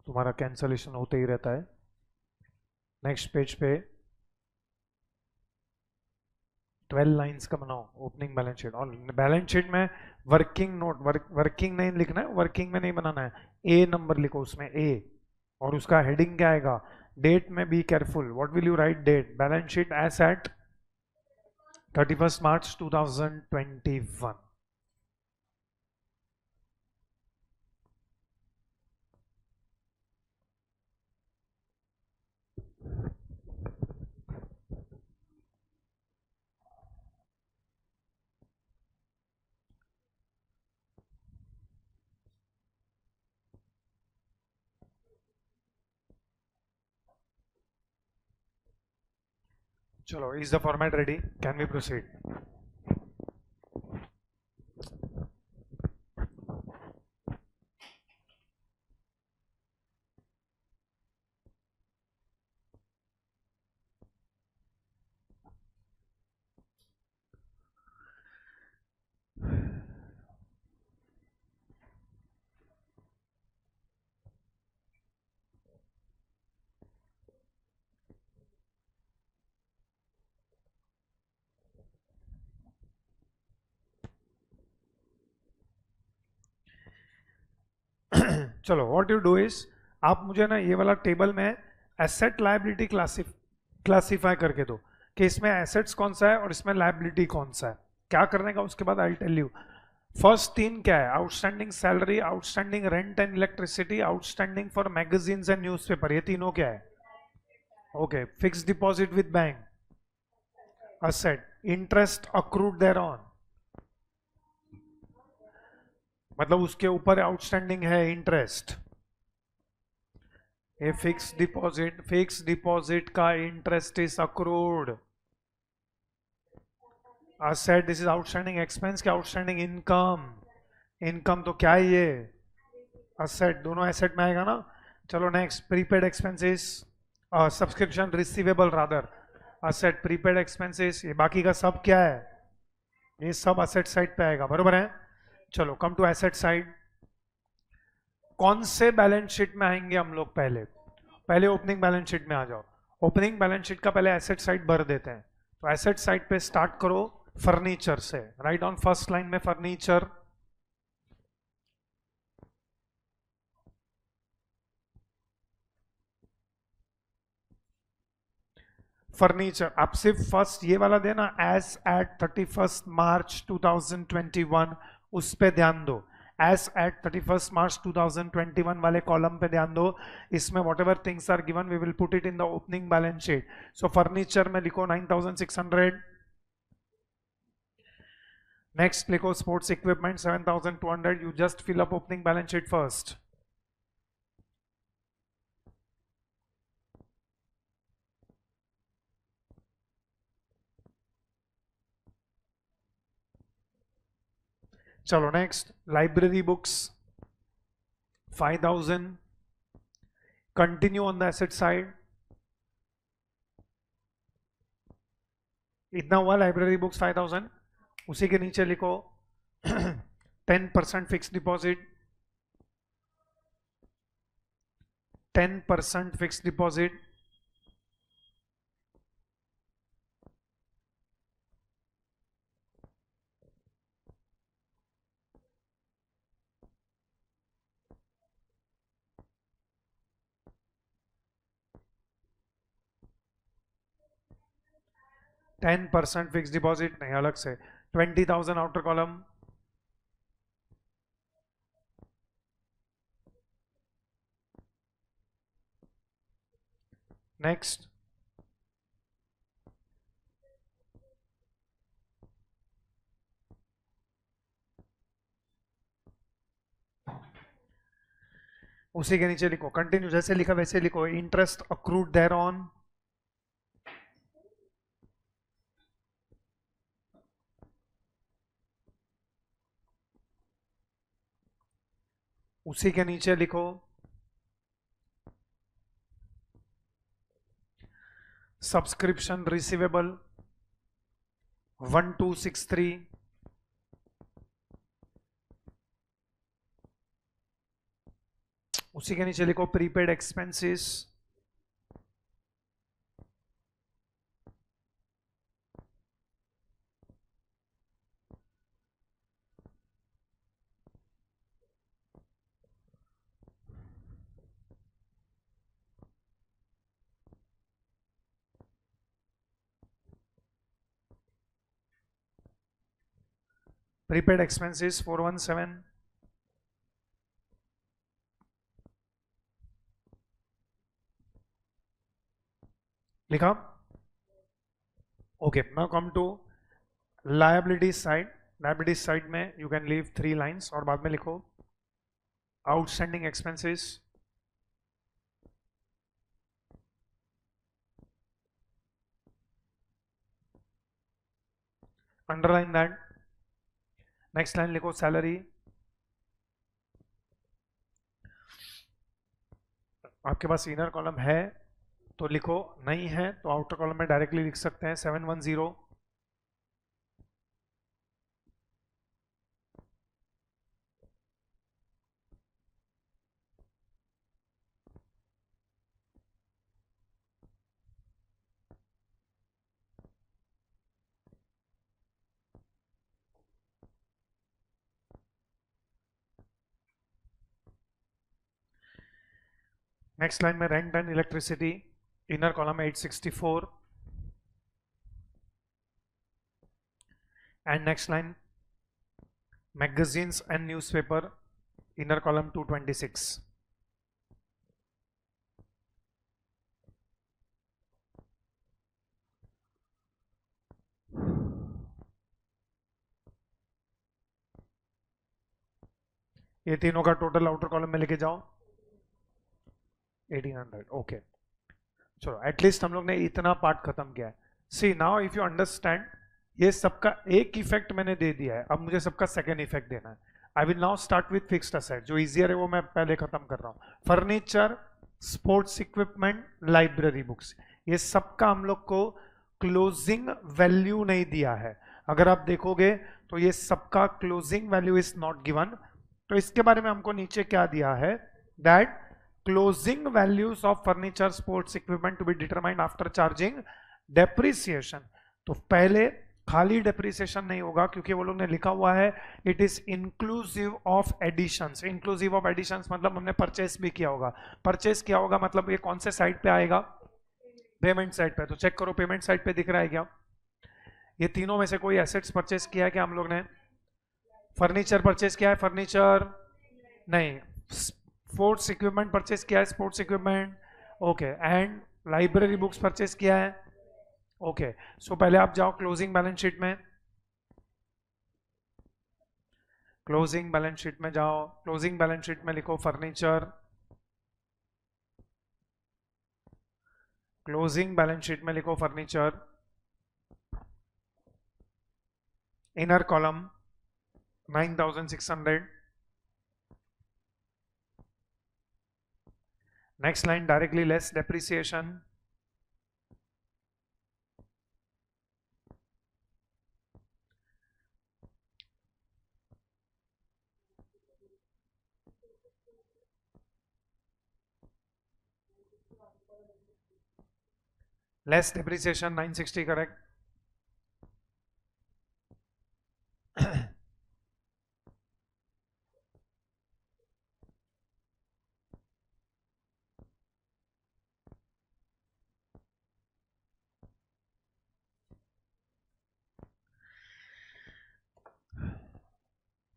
तुम्हारा कैंसलेशन होते ही रहता है। नेक्स्ट पेज पे 12 लाइंस का बनाओ ओपनिंग बैलेंस शीट। और बैलेंस शीट में वर्किंग नोट, वर्किंग नहीं लिखना है, वर्किंग में नहीं बनाना है, ए नंबर लिखो उसमें, ए, और उसका हेडिंग क्या आएगा, डेट में be careful, what will you write, date, balance sheet as at 31 March 2021। चलो, is the format ready, can we proceed? चलो, व्हाट यू डू इज, आप मुझे ना ये वाला टेबल में एसेट लायबिलिटी क्लासिफाई करके दो कि इसमें एसेट्स कौन सा है और इसमें लायबिलिटी कौन सा है। क्या करने का उसके बाद आई टेल यू। फर्स्ट 3 क्या है, outstanding salary, outstanding rent and electricity, outstanding for magazines and newspaper, ये तीनों क्या है? Okay, fix deposit with bank, asset, interest accrued there on, मतलब उसके ऊपर आउटस्टैंडिंग है इंटरेस्ट, ए फिक्स डिपॉजिट का interest is accrued. Asset, this is outstanding expense क्या, आउटस्टैंडिंग इनकम, इनकम तो क्या है ये, असेट, दोनों एसेट में आएगा ना। चलो next, prepaid expenses, subscription receivable rather, asset, prepaid expenses, ये बाकी का सब क्या है, ये सब असेट साइड पे आएगा, बरोबर है। चलो, कम टू एसेट साइड, कौन से बैलेंस शीट में आएंगे हम लोग, पहले ओपनिंग बैलेंस शीट में आ जाओ। ओपनिंग बैलेंस शीट का पहले एसेट साइड भर देते हैं, तो एसेट साइड पे स्टार्ट करो फर्नीचर से, राइट ऑन फर्स्ट लाइन में फर्नीचर, फर्नीचर, आप सिर्फ फर्स्ट ये वाला देना एज एट 31 March 2021, उस पे ध्यान दो, एज एट 31 March 2021 वाले कॉलम पे ध्यान दो। इसमें whatever things are given we will put it in the opening balance sheet. So furniture में लिखो 9600, नेक्स्ट लिखो sports equipment 7200, you just fill up opening balance sheet first. चलो next, library books 5000, continue on the asset side, इतना हुआ library books 5000, उसी के नीचे लिखो 10% fix deposit, 10% fixed deposit, %10 fix deposit नहीं, अलग से 20,000 आउटर कॉलम, नेक्स्ट उसी के नीचे लिखो, कंटिन्यू जैसे लिखा वैसे लिखो, इंटरेस्ट अक्रूड देयर ऑन, उसी के नीचे लिखो सब्सक्रिप्शन रिसीवेबल 1263, उसी के नीचे लिखो प्रीपेड एक्सपेंसेस, प्रीपेड एक्सपेंसेस 417, लिखा। Okay, now come to liabilities side. Liabilities side में यू कैन लीव 3 लाइन्स और बाद में लिखो outstanding expenses, underline that. Next line लिखो सैलरी, आपके पास इनर कॉलम है तो लिखो, नहीं है तो आउटर कॉलम में डायरेक्टली लिख सकते हैं 710। नेक्स्ट लाइन में rent and electricity, inner column 864 and next line magazines and newspaper, inner column 226। ये तीनों का टोटल आउटर कॉलम में लेके जाओ 1800। ओके, चलो एटलीस्ट हम लोग ने इतना पार्ट खत्म किया है। सी नाउ इफ यू अंडरस्टैंड, ये सबका एक इफेक्ट मैंने दे दिया है, अब मुझे सबका सेकेंड इफेक्ट देना है। I will now start with fixed asset, जो इजियर है वो मैं पहले खत्म कर रहा हूँ। Furniture, sports equipment, library books, ये सबका हम लोग को क्लोजिंग वैल्यू नहीं दिया है। अगर आप देखोगे तो ये सबका closing value is not given. तो इसके बारे में हमको नीचे क्या दिया है, that closing values of furniture sports equipment to be determined after charging depreciation। तो पहले खाली डेप्रिसिएशन नहीं होगा, क्योंकि वो लोग ने लिखा हुआ है it is inclusive of additions. Inclusive of additions मतलब हमने परचेस भी किया होगा। परचेस किया होगा मतलब ये कौन से साइड पे आएगा, पेमेंट साइड पे। तो चेक करो पेमेंट साइड पे दिख रहा है क्या, ये तीनों में से कोई एसेट्स परचेस किया है क्या हम लोग ने? फर्नीचर परचेस किया है, फर्नीचर नहीं। स्पोर्ट्स इक्विपमेंट परचेस किया है, sports equipment, okay. And library books purchase किया है, ओके। सो पहले आप जाओ क्लोजिंग बैलेंस शीट में, क्लोजिंग बैलेंस शीट में जाओ। क्लोजिंग बैलेंस शीट में लिखो फर्नीचर, क्लोजिंग बैलेंस शीट में लिखो furniture, inner column 9600, next line directly less depreciation, less depreciation 960 correct.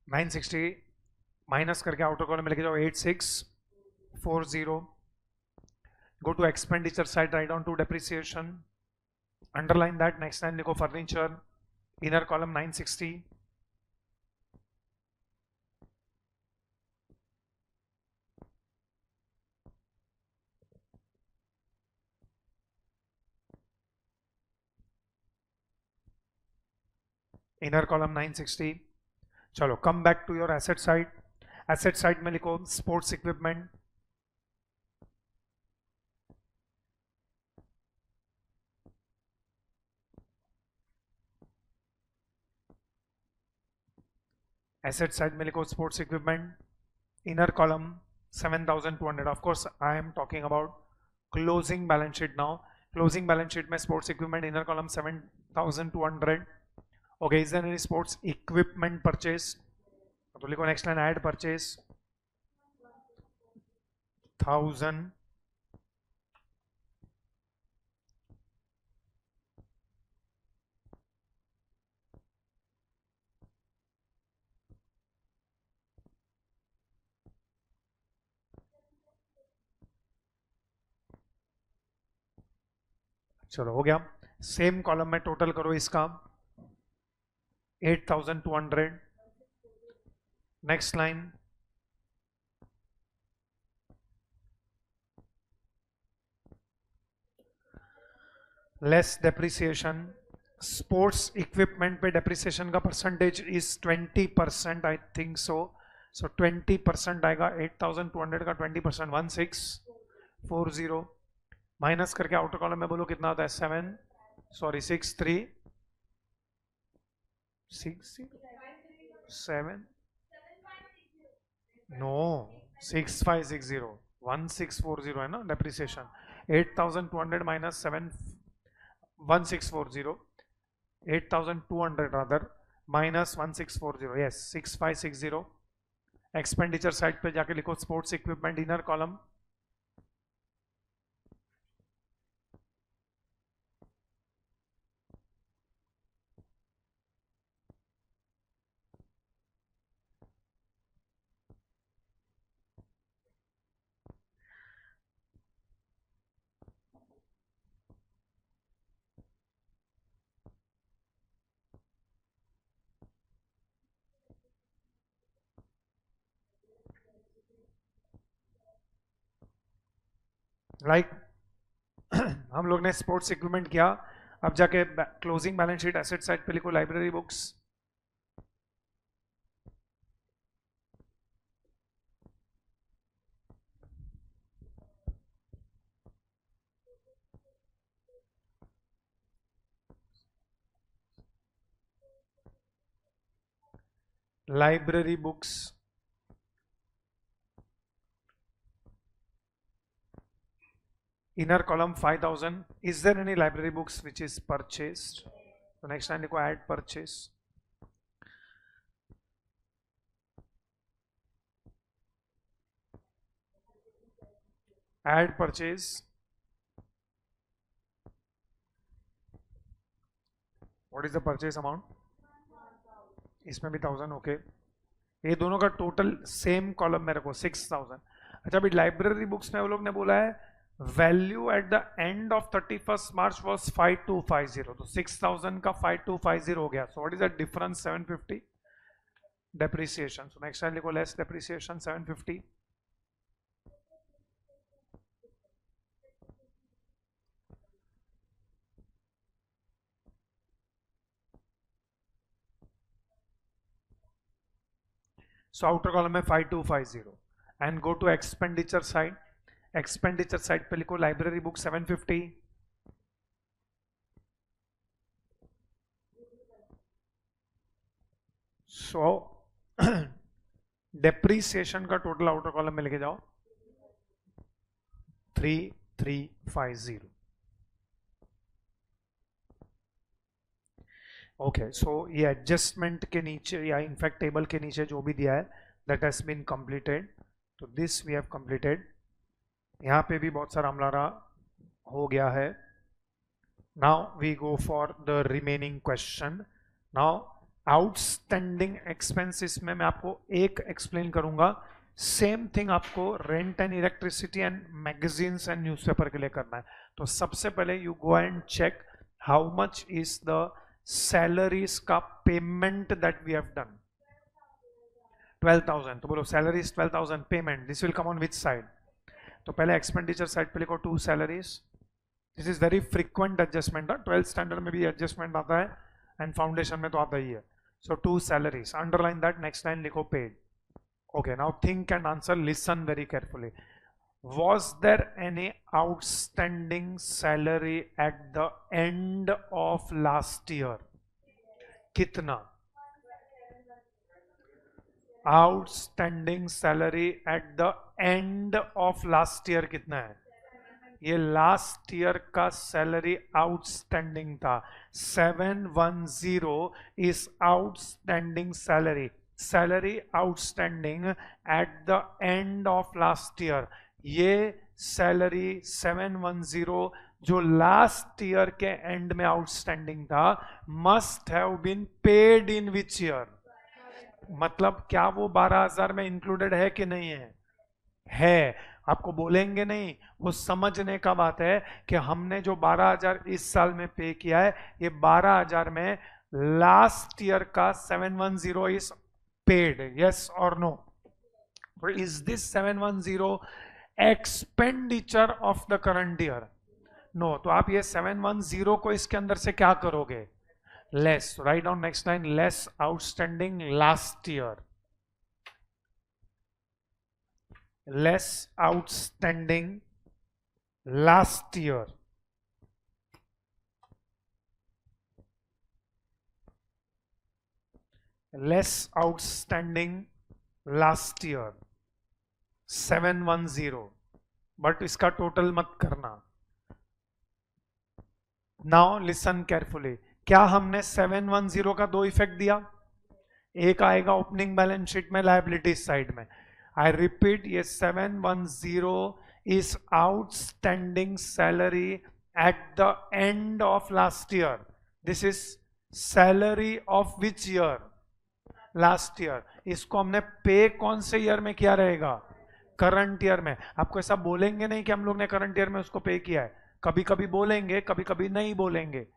Nine sixty minus करके आउटर कॉलम में लेके जाओ 8640. Go to expenditure side, write down to depreciation. Underline that. Next line लिखो furniture. Inner column 960. Inner column 960. चलो come back to your asset side. Asset side में लिखो sports equipment. Asset side में लिखो sports equipment. Inner column 7200. Of course I am talking about closing balance sheet now. Closing balance sheet में sports equipment inner column 7200. Okay, is there any sports equipment purchase? तो लिखो next line add purchase 1000. चलो हो गया. Same column में total करो इसका 8200. Next line less depreciation. Sports equipment पे डेप्रिसिएशन का percentage is 20%. I think so. So 20% आएगा 8200 का 20% 1640. माइनस करके आउटर कॉलम में बोलो कितना आता है 7 नो 6560 1640 है ना depreciation. 8200 minus 7 1640. 8200 rather minus 1640. Yes 6560. Expenditure side पे जाके लिखो sports equipment inner column. Like हम लोग ने स्पोर्ट्स इक्विपमेंट किया. अब जाके closing balance sheet asset side पे लिखो library books. Library books inner column 5000. Is there any library books which is purchased? So next line लिखो add purchase. Add purchase. What is the purchase amount? इसमें भी 1000. Okay. ये दोनों का total same column में रखो 6000. अच्छा अभी लाइब्रेरी बुक्स में वो लोग ने बोला है value at the end of 31st March was 5250. तो 6000 का 5250 हो गया. So what is the difference 750 depreciation. So next time लिखो less depreciation 750. So outer column में 5250 and go to expenditure side. Expenditure side पे लिखो लाइब्रेरी बुक 750. सो डेप्रीसिएशन का total outer column में लेके जाओ 3350. ओके, सो ये एडजस्टमेंट के नीचे या इनफैक्ट टेबल के नीचे जो भी दिया है दैट हैज बीन कंप्लीटेड, तो दिस वी हैव कंप्लीटेड। यहाँ पे भी बहुत सारा हमारा हो गया है। Now we go for the remaining question. Now outstanding expenses में मैं आपको एक एक्सप्लेन करूंगा, सेम थिंग आपको rent and electricity and magazines and newspaper के लिए करना है। तो सबसे पहले you go and check how much is the salaries का payment that we have done. 12,000, तो बोलो salaries 12,000 payment, this will come on which side? तो पहले एक्सपेंडिचर साइड पे लिखो to salaries. This is very frequent adjustment, 12th standard में भी adjustment आता है एंड फाउंडेशन में तो आता ही है। So to salaries, underline that, next line लिखो paid. Okay, now think and answer, listen very carefully. Was there any outstanding salary at the end of last year? कितना? Outstanding salary at the end of last year कितना है? ये last year का salary outstanding था, 710 is outstanding salary. Salary outstanding at the end of last year, ये salary 710 जो last year के end में आउटस्टैंडिंग था, must have been paid in which year? मतलब क्या वो 12,000 में इंक्लूडेड है कि नहीं है? है। आपको बोलेंगे नहीं, वो समझने का बात है कि हमने जो 12,000 इस साल में पे किया है, ये 12,000 में लास्ट ईयर का 710 इज पेड, यस और no? Is this 710 expenditure of the current year? No. तो आप ये 710 को इसके अंदर से क्या करोगे? Less. Right down next line, less outstanding last year, less outstanding last year, less outstanding last year 710, but इसका टोटल मत करना। नाउ लिसन केयरफुली, क्या हमने 710 का दो इफेक्ट दिया? एक आएगा ओपनिंग बैलेंस शीट में लायबिलिटी साइड में। I repeat, ये 710 is outstanding salary at the end of last year. This is salary of which year? Last year. इसको हमने पे कौन से ईयर में किया रहेगा? करंट ईयर में। आपको ऐसा बोलेंगे नहीं कि हम लोग ने करंट ईयर में उसको पे किया है, कभी कभी बोलेंगे, कभी कभी नहीं बोलेंगे।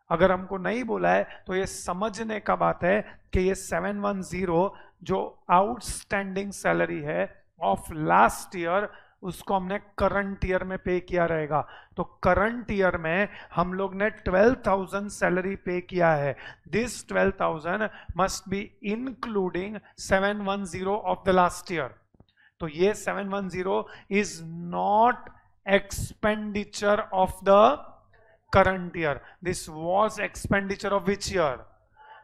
अगर हमको नहीं बोला है तो ये समझने का बात है कि ये 710 जो आउटस्टैंडिंग सैलरी है ऑफ लास्ट ईयर, उसको हमने करंट ईयर में पे किया रहेगा। तो करंट ईयर में हम लोग ने 12,000 सैलरी पे किया है। This 12,000 must be including 710 of the last year. तो ये 710 is not expenditure of the current year, this was expenditure of which year?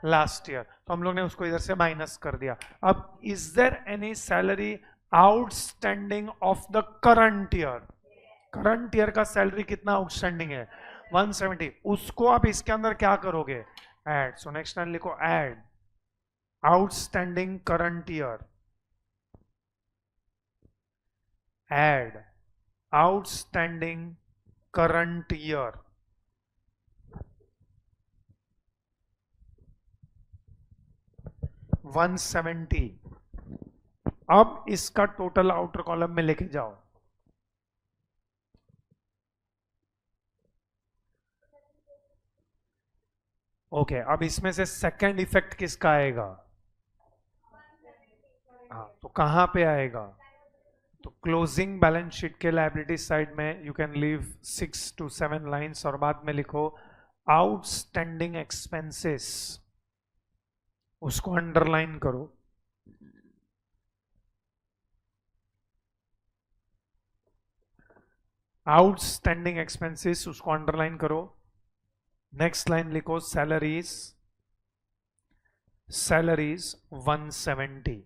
Last year. तो हम लोग ने उसको इधर से माइनस कर दिया। अब is there any salary outstanding of the current year? Current year का सैलरी कितना आउटस्टैंडिंग है? 170। उसको आप इसके अंदर क्या करोगे? ऐड। सो नेक्स्ट लाइन लिखो, add outstanding current year, add outstanding current year. $170। अब इसका टोटल आउटर कॉलम में लेके जाओ। ओके, अब इसमें से सेकंड इफेक्ट किसका आएगा? हाँ, तो कहां पे आएगा? तो क्लोजिंग बैलेंस शीट के लायबिलिटी साइड में you can leave 6 to 7 lines और बाद में लिखो आउटस्टैंडिंग एक्सपेंसेस, उसको अंडरलाइन करो। आउटस्टैंडिंग एक्सपेंसेस उसको अंडरलाइन करो। नेक्स्ट लाइन लिखो सैलरीज, सैलरीज 170।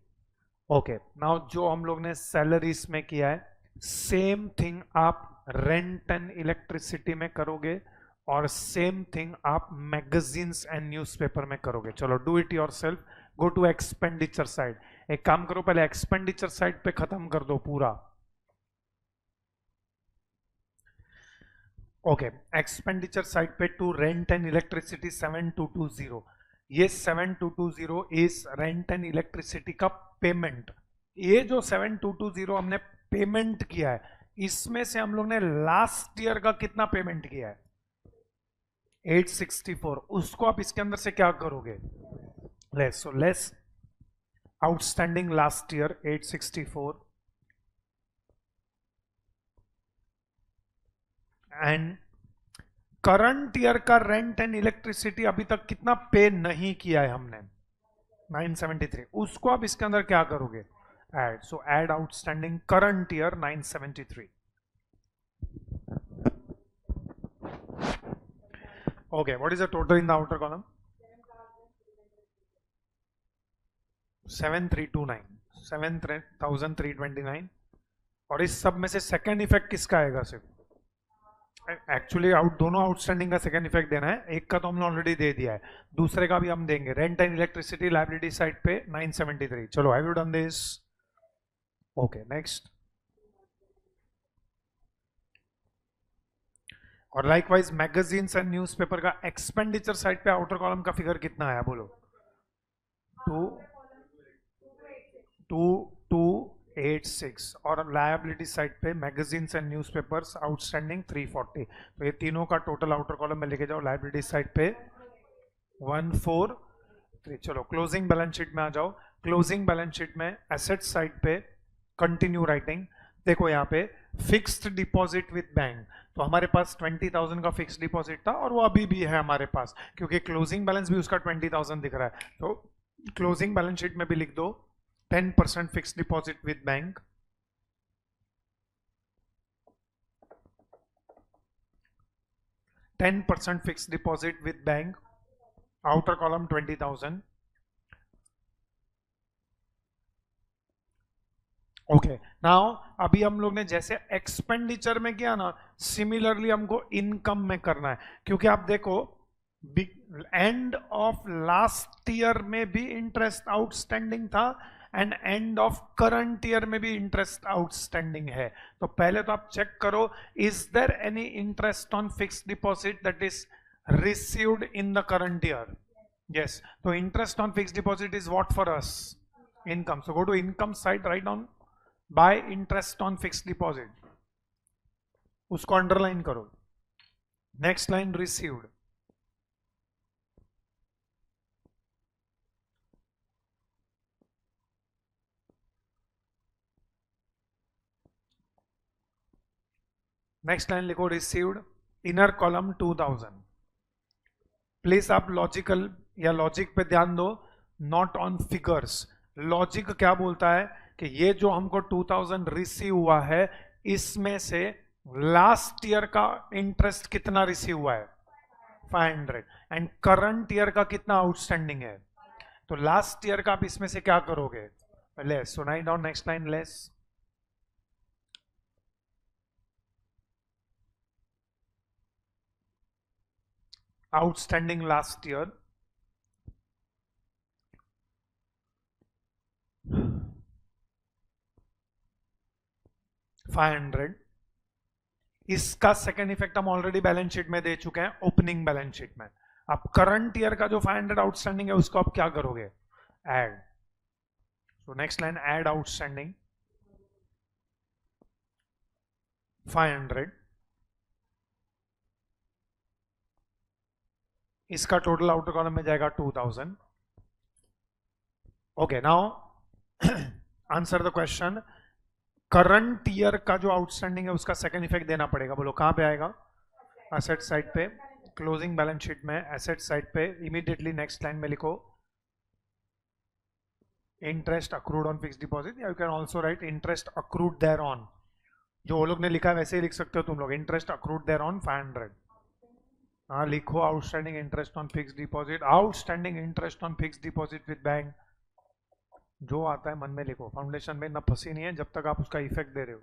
ओके, नाउ जो हम लोग ने सैलरीज में किया है, सेम थिंग आप रेंट एंड इलेक्ट्रिसिटी में करोगे और सेम थिंग आप मैगजीन्स एंड न्यूज़पेपर में करोगे। चलो do it yourself, go to expenditure side. एक काम करो, पहले एक्सपेंडिचर साइड पे खत्म कर दो पूरा। ओके, एक्सपेंडिचर साइड पे टू रेंट एंड इलेक्ट्रिसिटी 7220, ये 7220 इज रेंट एंड इलेक्ट्रिसिटी का पेमेंट। ये जो 7220 हमने पेमेंट किया है, इसमें से हम लोग ने लास्ट ईयर का कितना पेमेंट किया है? 864। उसको आप इसके अंदर से क्या करोगे? Less. So less outstanding last year 864 and current year का रेंट एंड इलेक्ट्रिसिटी अभी तक कितना पे नहीं किया है हमने? 973। उसको आप इसके अंदर क्या करोगे? Add. So add outstanding current year 973। Okay, what is the total in the outer column? 7329, 7329। और इस सब में से सेकेंड इफेक्ट किसका आएगा? सिर्फ एक्चुअली दोनों आउटस्टैंडिंग का सेकेंड इफेक्ट देना है। एक का तो हमने ऑलरेडी दे दिया है, दूसरे का भी हम देंगे। Rent and electricity liability side पे 973। चलो, have you done this? Okay, next. और लाइकवाइज मैगजीन्स एंड न्यूज़पेपर का एक्सपेंडिचर साइड पे आउटर कॉलम का फिगर कितना आया? बोलो। 2286। और लायबिलिटी साइड पे मैगजीन्स एंड न्यूज़पेपर्स आउटस्टैंडिंग 340। तो ये तीनों का टोटल आउटर कॉलम में लेके जाओ। लायबिलिटी साइड पे 143। चलो क्लोजिंग बैलेंस शीट में आ जाओ। क्लोजिंग बैलेंस शीट में एसेट साइड पे कंटिन्यू राइटिंग। देखो यहाँ पे फिक्स्ड डिपॉजिट विद बैंक, तो हमारे पास 20,000 का फिक्स्ड डिपॉजिट था और वो अभी भी है हमारे पास, क्योंकि क्लोजिंग बैलेंस भी उसका 20,000 दिख रहा है। तो क्लोजिंग बैलेंस शीट में भी लिख दो 10% fixed deposit with bank, 10% fixed deposit with bank, outer column 20,000। Okay, now अभी हम लोग ने जैसे एक्सपेंडिचर में किया ना, सिमिलरली हमको इनकम में करना है। क्योंकि आप देखो एंड ऑफ लास्ट ईयर में भी इंटरेस्ट आउटस्टैंडिंग था and end of current year में भी इंटरेस्ट आउटस्टैंडिंग है। तो पहले तो आप चेक करो, is there any interest on fixed deposit that is received in the current year? Yes, तो interest on fixed deposit is what for us? Income. So go to income side, right down by interest on fixed deposit, उसको underline करो। Next line received, next line लिखो received, inner column 2000। Please आप logical या logic पे ध्यान दो, not on figures. Logic क्या बोलता है कि ये जो हमको 2000 रिसीव हुआ है, इसमें से लास्ट ईयर का इंटरेस्ट कितना रिसीव हुआ है? 500। एंड करंट ईयर का कितना आउटस्टैंडिंग है? तो लास्ट ईयर का आप इसमें से क्या करोगे? Less. So right down next line less, outstanding last year 500। इसका सेकेंड इफेक्ट हम ऑलरेडी बैलेंस शीट में दे चुके हैं, ओपनिंग बैलेंस शीट में। अब करंट ईयर का जो 500 आउटस्टैंडिंग है उसको आप क्या करोगे? Add. So next line add outstanding 500, इसका टोटल आउटर कॉलम में जाएगा 2000। Okay, now answer the question. Current year का जो आउटस्टैंडिंग है उसका सेकंड इफेक्ट देना पड़ेगा। बोलो कहां पे आएगा? एसेट साइड पे, क्लोजिंग बैलेंस शीट में एसेट साइड पे इमीडिएटली नेक्स्ट लाइन में लिखो interest accrued on fixed deposit, या you can also write interest accrued there on. जो वो लोग ने लिखा है वैसे ही लिख सकते हो तुम लोग, इंटरेस्ट अक्रूड देयर ऑन 500। हाँ लिखो outstanding interest on fixed deposit, outstanding interest on fixed deposit with bank. जो आता है मन में लिखो, फाउंडेशन में ना फंसी नहीं है जब तक आप उसका इफेक्ट दे रहे हो।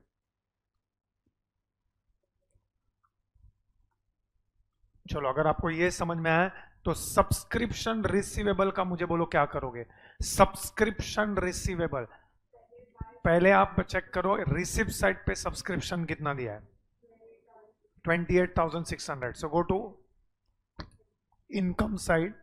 चलो अगर आपको ये समझ में आया तो सब्सक्रिप्शन रिसीवेबल का मुझे बोलो क्या करोगे। सब्सक्रिप्शन रिसीवेबल, पहले आप चेक करो रिसिप्ट साइड पे सब्सक्रिप्शन कितना दिया है, 28,600। So go to income side,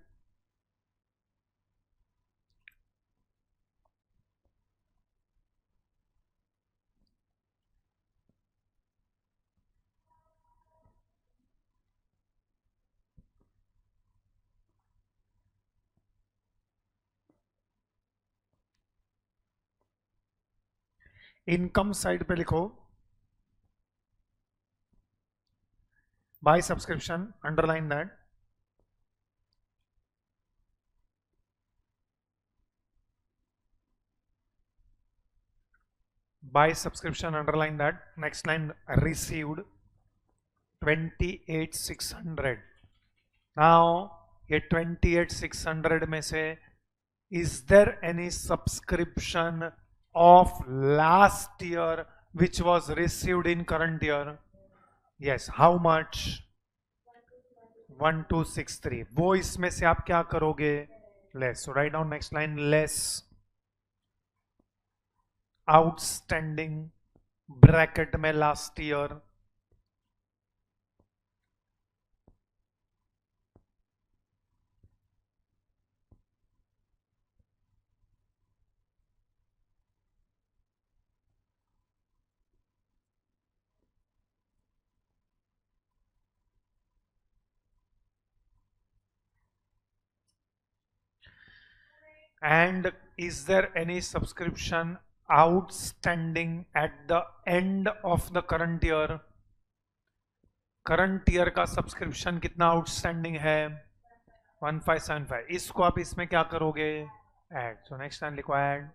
income side पे लिखो by subscription, underline that. By subscription, underline that. Next line received 28,600। Now ये 28,600 में से is there any subscription of last year which was received in current year? Yes. How much? 1263। वो इसमें से आप क्या करोगे? Less. So write down next line, less outstanding bracket में last year, and is there any subscription outstanding at the end of the current year? Current year का subscription कितना outstanding है? 1575। इसको आप इसमें क्या करोगे? ऐड। सो नेक्स्ट टाइम लिखो add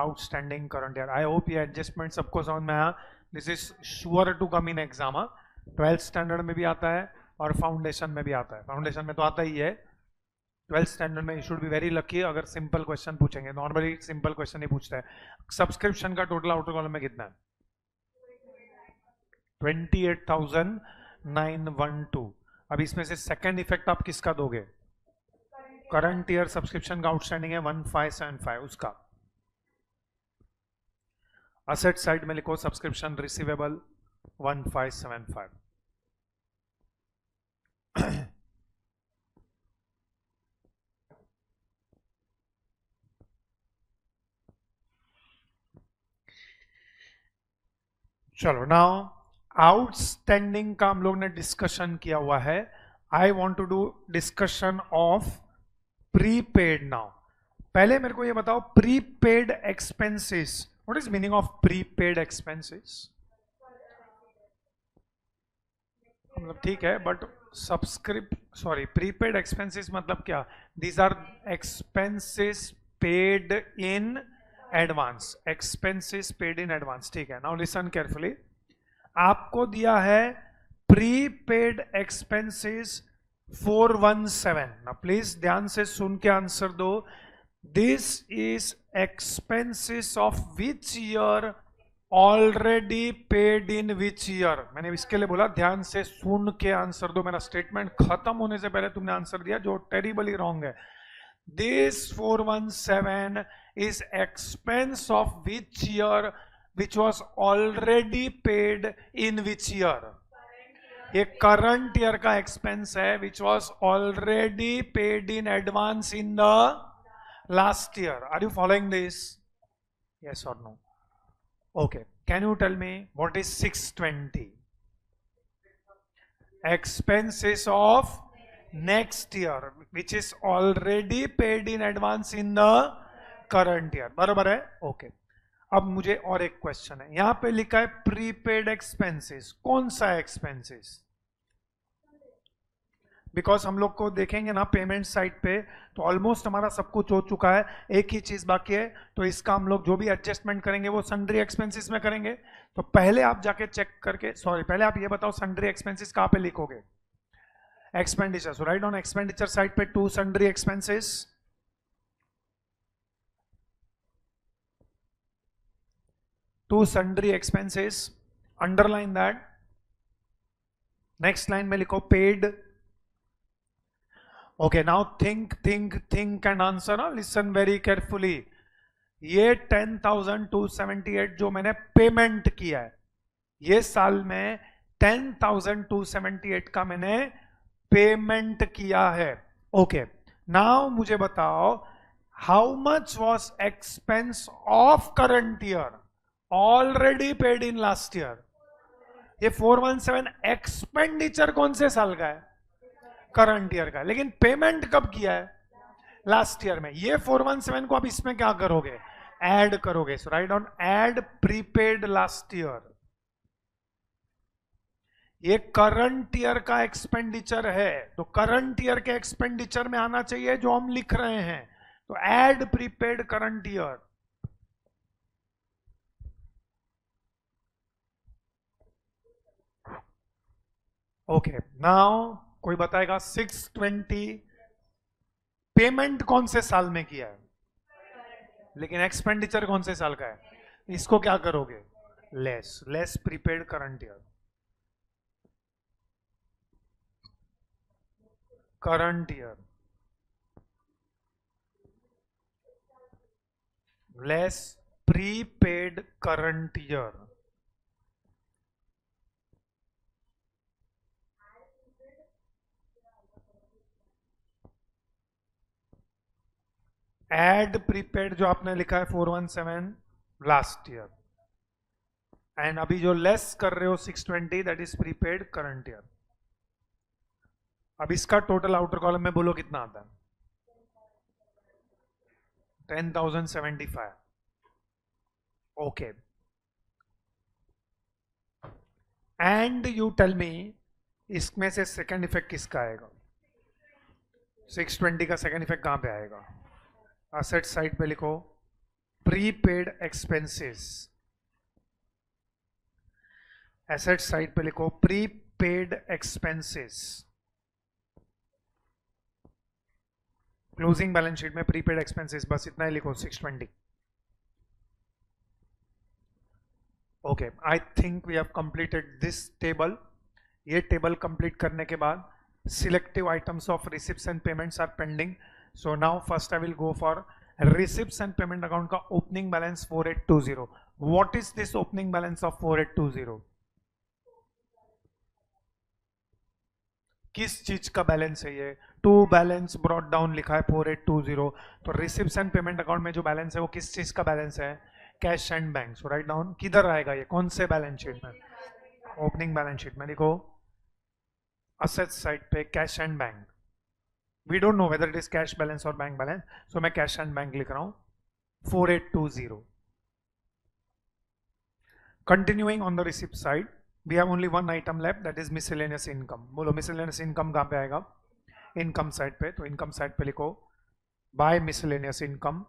outstanding current year. I hope ये एडजस्टमेंट सबको समझ में आया। This is sure to come in exam. 12th standard में भी आता है और फाउंडेशन में भी आता है। फाउंडेशन में तो आता ही है, 12th स्टैंडर्ड में you should be very lucky अगर सिंपल क्वेश्चन पूछेंगे। नॉर्मली सिंपल क्वेश्चन ही पूछता है। सब्सक्रिप्शन का टोटल आउटर कॉलम में कितना है? 28,912। अब इसमें से सेकंड इफेक्ट आप किसका दोगे? करंट ईयर सब्सक्रिप्शन का आउटस्टैंडिंग है 1575, उसका। असेट साइड में लिखो सब्सक्रिप्शन रिसीवेबल 1575। चलो नाउ आउटस्टैंडिंग का हम लोग ने डिस्कशन किया हुआ है। I want to do discussion of prepaid now. पहले मेरे को ये बताओ prepaid expenses, what is meaning of prepaid expenses? मतलब ठीक है बट प्रीपेड एक्सपेंसेस मतलब क्या? These are expenses paid in advance. Expenses paid in advance, ठीक है। Now listen carefully. आपको दिया है प्रीपेड एक्सपेंसेस 417। ना प्लीज ध्यान से सुन के आंसर दो। This is expenses of which year already paid in which year. मैंने इसके लिए बोला ध्यान से सुन के आंसर दो। मेरा स्टेटमेंट खत्म होने से पहले तुमने आंसर दिया जो टेरिबली रॉन्ग है। This 417 is expense of which year which was already paid in which year? ये करंट ईयर का एक्सपेंस है which was already paid in advance in the last year. Are you following this? Yes or no? Okay. Can you tell me what is 620? Expenses of next year which is already paid in advance in the current year, बराबर है? Okay. अब मुझे और एक question है। यहां पे लिखा है प्रीपेड एक्सपेंसेस। कौन सा एक्सपेंसेस? बिकॉज हम लोग को देखेंगे ना पेमेंट साइड पे तो ऑलमोस्ट हमारा सब कुछ हो चुका है। एक ही चीज बाकी है, तो इसका हम लोग जो भी एडजस्टमेंट करेंगे वो सन्ड्री एक्सपेंसेस में करेंगे। तो पहले आप जाके चेक करके, पहले आप ये बताओ सन्ड्री एक्सपेंसेस कहां पे लिखोगे? Expenditure. So right on expenditure side पे 2 sundry expenses, 2 sundry expenses, underline that। Next line में लिखो paid okay, now think think think and answer ना, लिसन वेरी केयरफुली। ये 10,278 जो मैंने पेमेंट किया है, ये साल में 10,278 का मैंने पेमेंट किया है। ओके, नाउ मुझे बताओ how much was expense of current year already paid in last year. ये 417 एक्सपेंडिचर कौन से साल का है? करंट ईयर का है, लेकिन पेमेंट कब किया है? लास्ट ईयर में। ये 417 को आप इसमें क्या करोगे? ऐड करोगे। So right down add prepaid last year. ये करंट ईयर का एक्सपेंडिचर है, तो करंट ईयर के एक्सपेंडिचर में आना चाहिए जो हम लिख रहे हैं। तो add prepaid current year. Okay, now कोई बताएगा 620 पेमेंट कौन से साल में किया है, लेकिन एक्सपेंडिचर कौन से साल का है? इसको क्या करोगे? Less less prepaid current year. Current year less prepaid current year. Add prepaid जो आपने लिखा है 417 लास्ट ईयर, एंड अभी जो लेस कर रहे हो 620 that is prepaid current year. अब इसका टोटल आउटर कॉलम में बोलो कितना आता है? 10,075। Okay, and you tell me इसमें से सेकंड इफेक्ट किसका आएगा? 620 का सेकंड इफेक्ट कहां पे आएगा? असेट साइड पे लिखो प्रीपेड एक्सपेंसेस। एसेट साइड पे लिखो prepaid expenses. Closing balance sheet में प्रीपेड एक्सपेंसेस बस इतना ही लिखो 620। Okay, I think we have completed this table. ये टेबल कंप्लीट करने के बाद selective items of receipts and payments are pending. So now first I will go for receipts and payment account का opening balance 4820। What is this opening balance of 4820? किस चीज का balance है ये? टू बैलेंस ब्रॉट डाउन लिखा है 4820। तो receipts and payment account में जो बैलेंस है वो किस चीज का बैलेंस है? Cash and bank. So right down किधर आएगा ये, कौन से बैलेंस शीट में? ओपनिंग बैलेंस शीट में लिखो असेट साइड पे cash and bank. We don't know whether it is cash balance और बैंक बैलेंस, सो मैं कैश एंड बैंक लिख रहा हूं 4820। Continuing on the receipt side we have only one item left, that is miscellaneous income। बोलो miscellaneous income कहां पे आएगा? Income side पे। तो इनकम साइड पे लिखो by miscellaneous income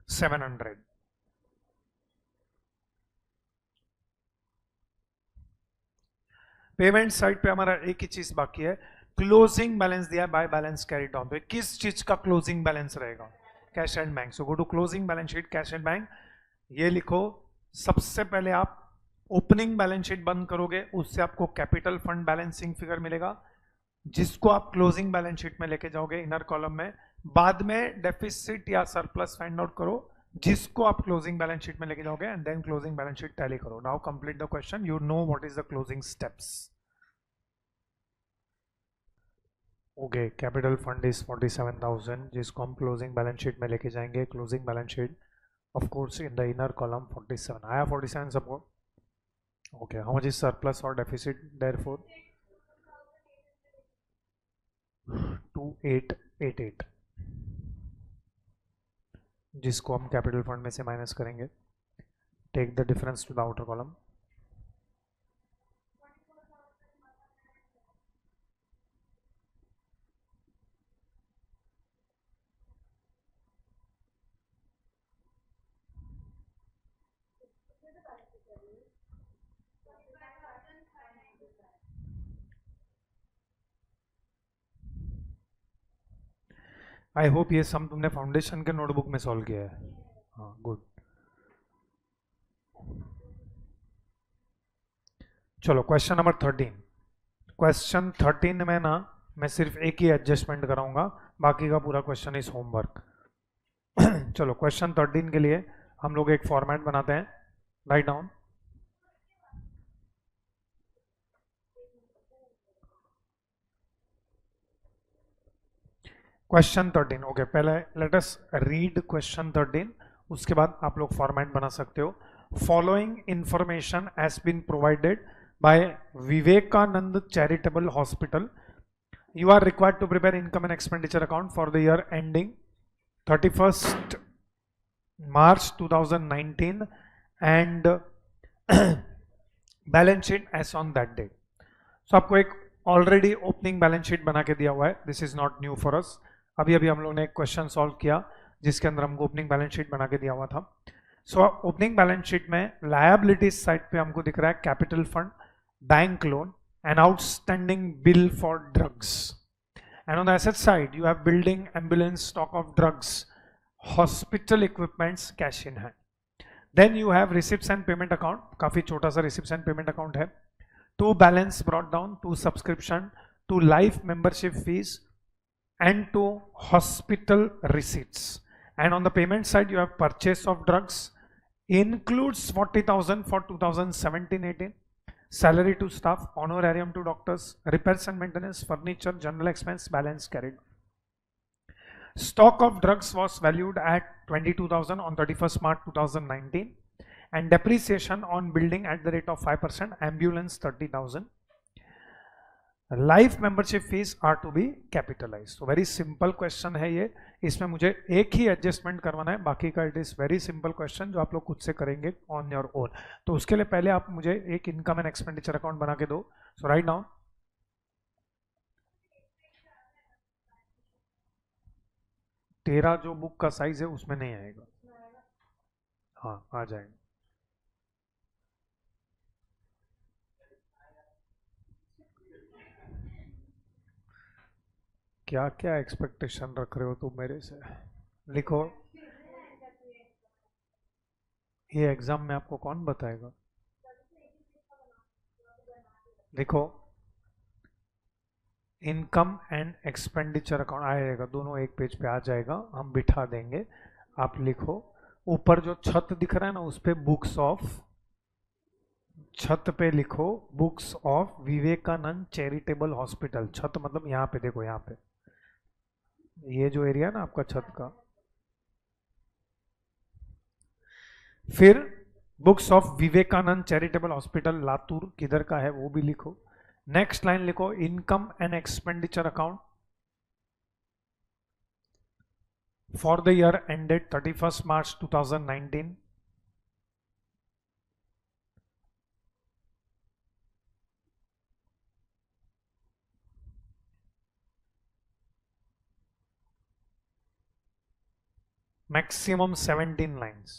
700। Payment side पे हमारा एक ही चीज बाकी है, क्लोजिंग बैलेंस दिया बाय बैलेंस कैरी डाउन। तो किस चीज का क्लोजिंग बैलेंस रहेगा? Cash and bank. So go to closing balance sheet cash and bank. ये लिखो सबसे पहले आप ओपनिंग बैलेंस शीट बंद करोगे, उससे आपको कैपिटल फंड बैलेंसिंग फिगर मिलेगा, जिसको आप क्लोजिंग बैलेंस शीट में लेके जाओगे इनर कॉलम में। बाद में डेफिसिट या सरप्लस फाइंड आउट करो, जिसको आप क्लोजिंग बैलेंस शीट में लेके जाओगे, and then closing balance sheet tally करो। Now complete the question, you know what is the closing steps. Okay, capital fund is 47,000, जिसको हम क्लोजिंग बैलेंस शीट में लेके जाएंगे। Closing balance sheet of course in the inner column 47 आया। 47 सबको okay? How much is surplus or deficit therefore? 2888, जिसको हम capital fund में से माइनस करेंगे। Take the difference to the outer column. I hope ये सम तुमने फाउंडेशन के नोटबुक में सॉल्व किया है। हाँ, गुड। चलो क्वेश्चन नंबर 13। क्वेश्चन 13 में ना मैं सिर्फ एक ही एडजस्टमेंट कराऊंगा, बाकी का पूरा क्वेश्चन इज होमवर्क। चलो क्वेश्चन 13 के लिए हम लोग एक फॉर्मेट बनाते हैं, राइट डाउन। क्वेश्चन 13, ओके, पहले लेट अस रीड क्वेश्चन 13, उसके बाद आप लोग फॉर्मेट बना सकते हो। Following information has been provided by Vivekananda charitable hospital. You are required to prepare income and expenditure account for the year ending 31st March 2019 and balance sheet as on that date. So आपको एक already opening balance sheet बना के दिया हुआ है, this is not new for us. अभी अभी हम लोग ने एक क्वेश्चन सॉल्व किया जिसके अंदर हमको ओपनिंग बैलेंस शीट बना के दिया हुआ था। सो ओपनिंग बैलेंस शीट में लायबिलिटीज साइड पे हमको दिख रहा है capital fund, bank loan and outstanding bill for drugs. And on the asset side, you have building, ambulance, stock of drugs, hospital equipments, cash in hand. Then you have receipts and payment account, काफी छोटा सा receipts and payment account है. To balance brought down, to subscription, to life membership fees, and to hospital receipts. And on the payment side, you have purchase of drugs, includes 40,000 for 2017-18. Salary to staff, honorarium to doctors, repairs and maintenance, furniture, general expense, balance carried. Stock of drugs was valued at 22,000 on 31st March 2019 and depreciation on building at the rate of 5%, ambulance 30,000. Life membership fees are to be capitalize. तो very simple question है ये, इसमें मुझे एक ही adjustment करवाना है, बाकी का it is very simple question जो आप लोग खुद से करेंगे ऑन योर ओन। तो उसके लिए पहले आप मुझे एक इनकम एंड एक्सपेंडिचर अकाउंट बना के दो। सो राइट नाउ तेरा जो बुक का साइज है उसमें नहीं आएगा, हाँ आ जाएगा। क्या क्या एक्सपेक्टेशन रख रहे हो तुम मेरे से, लिखो। ये एग्जाम में आपको कौन बताएगा? देखो इनकम एंड एक्सपेंडिचर अकाउंट आएगा, दोनों एक पेज पे आ जाएगा, हम बिठा देंगे। आप लिखो, ऊपर जो छत दिख रहा है ना उस पे बुक्स ऑफ, छत पे लिखो books of Vivekananda charitable hospital. छत मतलब यहाँ पे देखो, यहाँ पे ये जो एरिया है ना आपका छत का, फिर books of Vivekananda charitable hospital Latur किधर का है वो भी लिखो। नेक्स्ट लाइन लिखो income and expenditure account for the year ended 31st March 2019। Maximum 17 lines,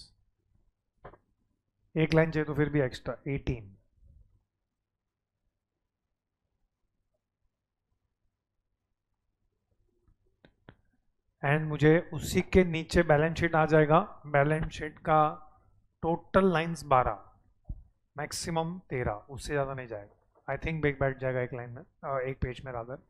एक लाइन चाहिए तो फिर भी एक्स्ट्रा 18। एंड मुझे उसी के नीचे बैलेंस शीट आ जाएगा, बैलेंस शीट का टोटल लाइंस 12, मैक्सिमम 13, उससे ज़्यादा नहीं जाएगा। आई थिंक बिग बैठ जाएगा एक लाइन में, एक पेज में रादर।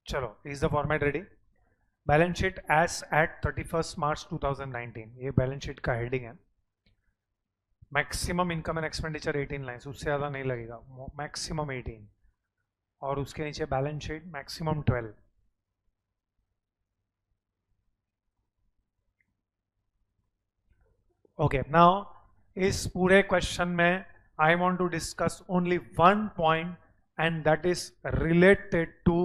चलो, is the format ready? Balance sheet as at 31 March 2019, ये बैलेंस शीट का हेडिंग है। Maximum income and expenditure 18 lines, उससे ज़्यादा नहीं लगेगा, मैक्सिमम 18, और उसके नीचे balance sheet maximum 12। Okay, now इस पूरे क्वेश्चन में I want to discuss only one point and that is related to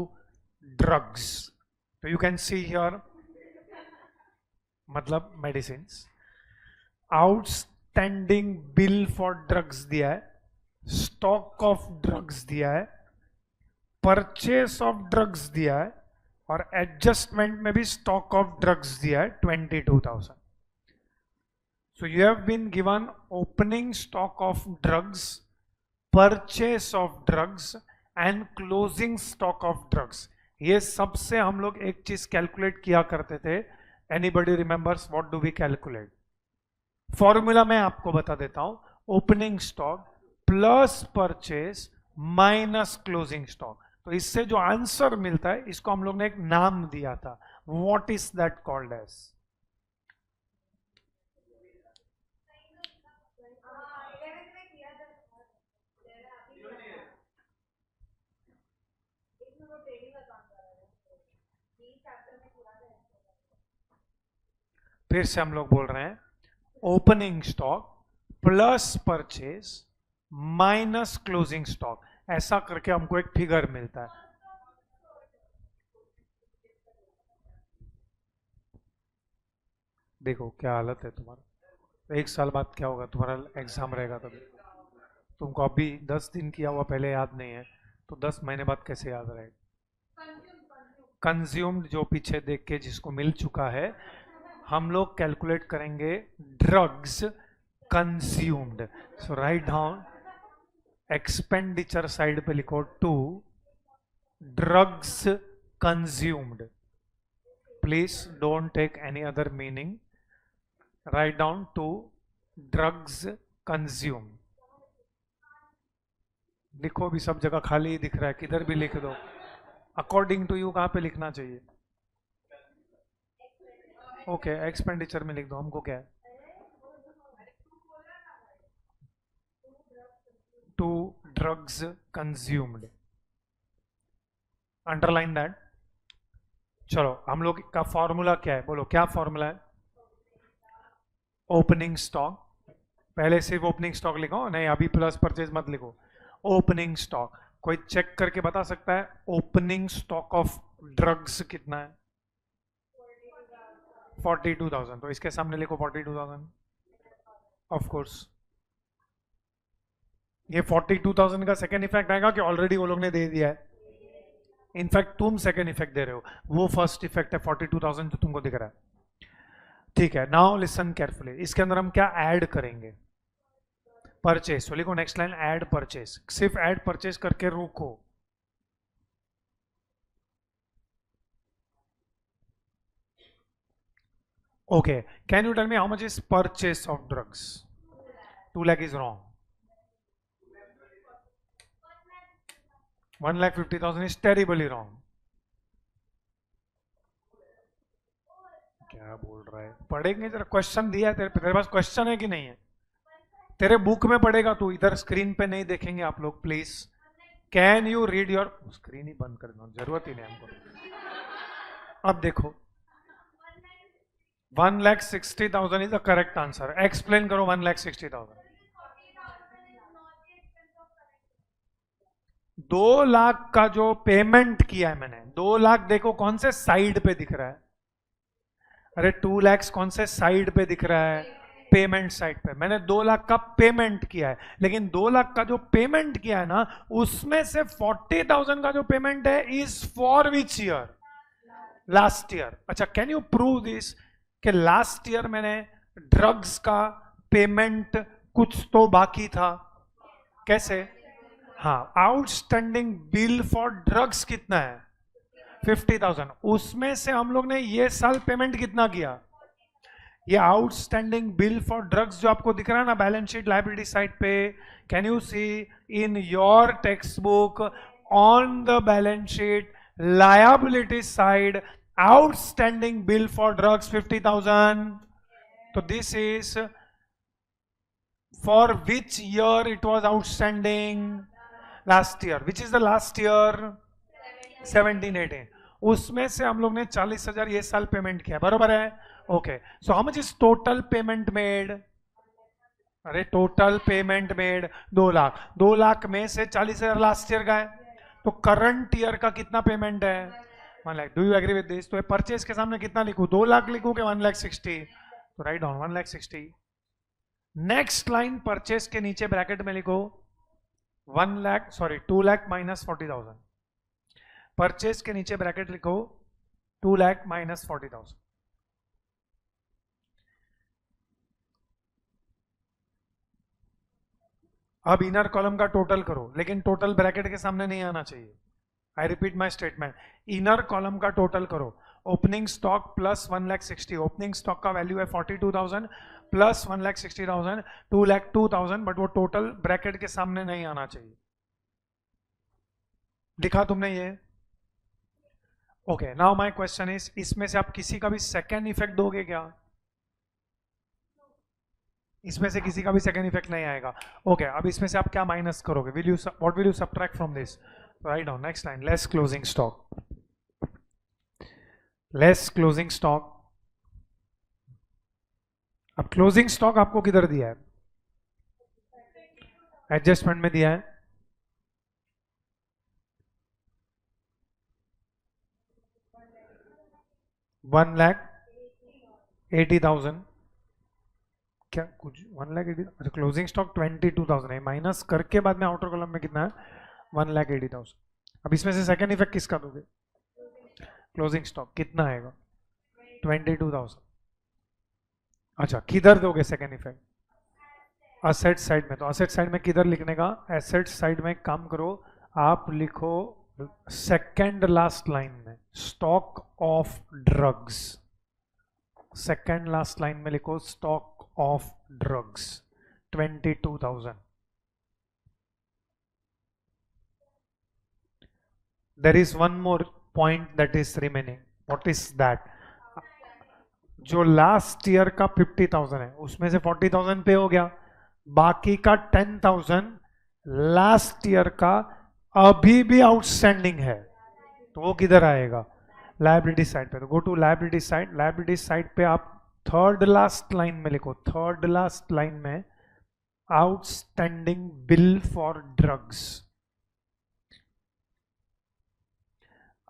drugs. तो यू कैन सी हियर, मतलब medicine, outstanding bill for drugs दिया है, स्टॉक ऑफ ड्रग्स दिया है, परचेस ऑफ ड्रग्स दिया है, और एडजस्टमेंट में भी स्टॉक ऑफ ड्रग्स दिया है 22,000। So you have been given opening stock of drugs, purchase of drugs and closing stock of drugs. ये सबसे हम लोग एक चीज कैलकुलेट किया करते थे। Anybody remembers what do we calculate? Formula मैं आपको बता देता हूं, opening stock plus purchase minus closing stock. तो इससे जो आंसर मिलता है, इसको हम लोग ने एक नाम दिया था। What is that called as? फिर से हम लोग बोल रहे हैं, opening stock plus purchase minus closing stock, ऐसा करके हमको एक फिगर मिलता है। देखो क्या हालत है तुम्हारा, एक साल बाद क्या होगा, तुम्हारा एग्जाम रहेगा तभी। तुमको अभी 10 दिन किया हुआ पहले याद नहीं है, तो 10 महीने बाद कैसे याद रहेगा? कंज्यूम्ड जो पीछे देख के जिसको मिल चुका है, हम लोग कैलकुलेट करेंगे drugs consumed. So right down, expenditure side पे लिखो 2 drugs consumed. Please don't take any other meaning, write down 2 drugs consumed. लिखो भी, सब जगह खाली ही दिख रहा है, किधर भी लिख दो। अकॉर्डिंग टू यू कहां पे लिखना चाहिए? ओके, एक्सपेंडिचर में लिख दो, हमको क्या है? 2 ड्रग्स कंज्यूम्ड, अंडरलाइन दैट। चलो, हम लोग का फॉर्मूला क्या है, बोलो क्या फॉर्मूला है? ओपनिंग स्टॉक, पहले सिर्फ ओपनिंग स्टॉक लिखो, नहीं अभी प्लस परचेज मत लिखो। ओपनिंग स्टॉक, कोई चेक करके बता सकता है ओपनिंग स्टॉक ऑफ ड्रग्स कितना है? 42,000। तो इसके सामने लिखो 42,000। ऑफ कोर्स ये 42,000 का सेकेंड इफेक्ट आएगा कि ऑलरेडी वो लोग ने दे दिया है? इनफैक्ट तुम सेकेंड इफेक्ट दे रहे हो, वो फर्स्ट इफेक्ट है 42,000 जो तुमको दिख रहा है। ठीक है, नाउ लिसन केयरफुली, इसके अंदर हम क्या ऐड करेंगे? परचेस। तो लिखो नेक्स्ट लाइन, ऐड परचेस, सिर्फ ऐड परचेस करके रोको। Okay, can you tell me how much is purchase of drugs? 2 lakh is wrong. 1,50,000 is terribly wrong. क्या बोल रहा है? पढ़ेंगे जरा, क्वेश्चन दिया है तेरे पास क्वेश्चन है कि नहीं है? तेरे बुक में पढ़ेगा तू, इधर स्क्रीन पे नहीं देखेंगे आप लोग please. Can you read your screen? ही बंद कर दो, जरूरत ही नहीं हमको। अब देखो, 1,60,000 is the correct answer. Explain करो 1,60,000। 2 लाख का जो पेमेंट किया है मैंने, 2 लाख देखो कौन से साइड पे दिख रहा है? अरे 2 लाख कौन से साइड पे दिख रहा है? पेमेंट साइड पे। मैंने 2 लाख का पेमेंट किया है, लेकिन 2 लाख का जो पेमेंट किया है ना, उसमें से 40,000 का जो पेमेंट है is for which year? Last year. अच्छा, कैन यू प्रूव दिस कि लास्ट ईयर मैंने ड्रग्स का पेमेंट कुछ तो बाकी था? कैसे? हाँ, आउटस्टैंडिंग बिल फॉर ड्रग्स कितना है? 50,000। उसमें से हम लोग ने ये साल पेमेंट कितना किया? ये आउटस्टैंडिंग बिल फॉर ड्रग्स जो आपको दिख रहा है ना बैलेंस शीट लायबिलिटी साइड पे, can you see in your text book on the balance sheet liability side, outstanding bill for drugs 50,000. So this is for which year it was outstanding? Last year. Which is the last year? 17-18. उसमें से हम लोग ने 40,000 ये साल payment किया, बरोबर है? Okay, so how much is total payment made? अरे total payment made 2 lakh. 2 lakh में से 40,000 लास्ट ईयर का है, तो करंट ईयर का कितना पेमेंट है? 1 lakh. Do you agree with this? तो परचेज के सामने कितना लिखूं? 2 लाख लिखूं कि 1,60,000? तो write down 1,60,000। Next line purchase के नीचे ब्रैकेट में लिखो 2 लाख माइनस 40,000। परचेज के नीचे ब्रैकेट लिखो 2 लाख माइनस 40,000। अब इनर कॉलम का टोटल करो, लेकिन टोटल ब्रैकेट के सामने नहीं आना चाहिए। I repeat my statement, inner column का टोटल करो। Opening stock plus 1,60,000, opening stock का वैल्यू है 42,000 प्लस 1,60,000, 2,02,000, बट वो टोटल ब्रैकेट के सामने नहीं आना चाहिए। लिखा तुमने ये? Okay, now my question is, इसमें से आप किसी का भी सेकेंड इफेक्ट दोगे क्या? इसमें से किसी का भी सेकेंड इफेक्ट नहीं आएगा। ओके, अब इसमें से आप क्या माइनस करोगे? What will you subtract from this? Right down next line, less closing stock. Less closing stock. अब क्लोजिंग स्टॉक आपको किधर दिया है? एडजस्टमेंट में दिया है। $1,80,000 क्या कुछ 1,80,000? अच्छा, क्लोजिंग स्टॉक 22,000 है, माइनस करके बाद में आउटर कॉलम में कितना है? 1,80,000। अब इसमें से सेकेंड इफेक्ट किसका दोगे? क्लोजिंग स्टॉक कितना आएगा? 22,000। अच्छा, किधर दोगे सेकेंड इफेक्ट? असेट साइड में। तो असेट साइड में किधर लिखने का? एसेट साइड में काम करो, आप लिखो सेकेंड लास्ट लाइन में stock of drugs. Second last line में लिखो stock of drugs 22,000. There is one more point that is remaining. What is that? जो लास्ट ईयर का 50,000 है, उसमें से 40,000 पे हो गया, बाकी का 10,000 लास्ट ईयर का अभी भी आउटस्टैंडिंग है, तो वो किधर आएगा? लायबिलिटी साइड पे। तो go to liability side. Liability side पे आप थर्ड लास्ट लाइन में लिखो, थर्ड लास्ट लाइन में outstanding bill for drugs.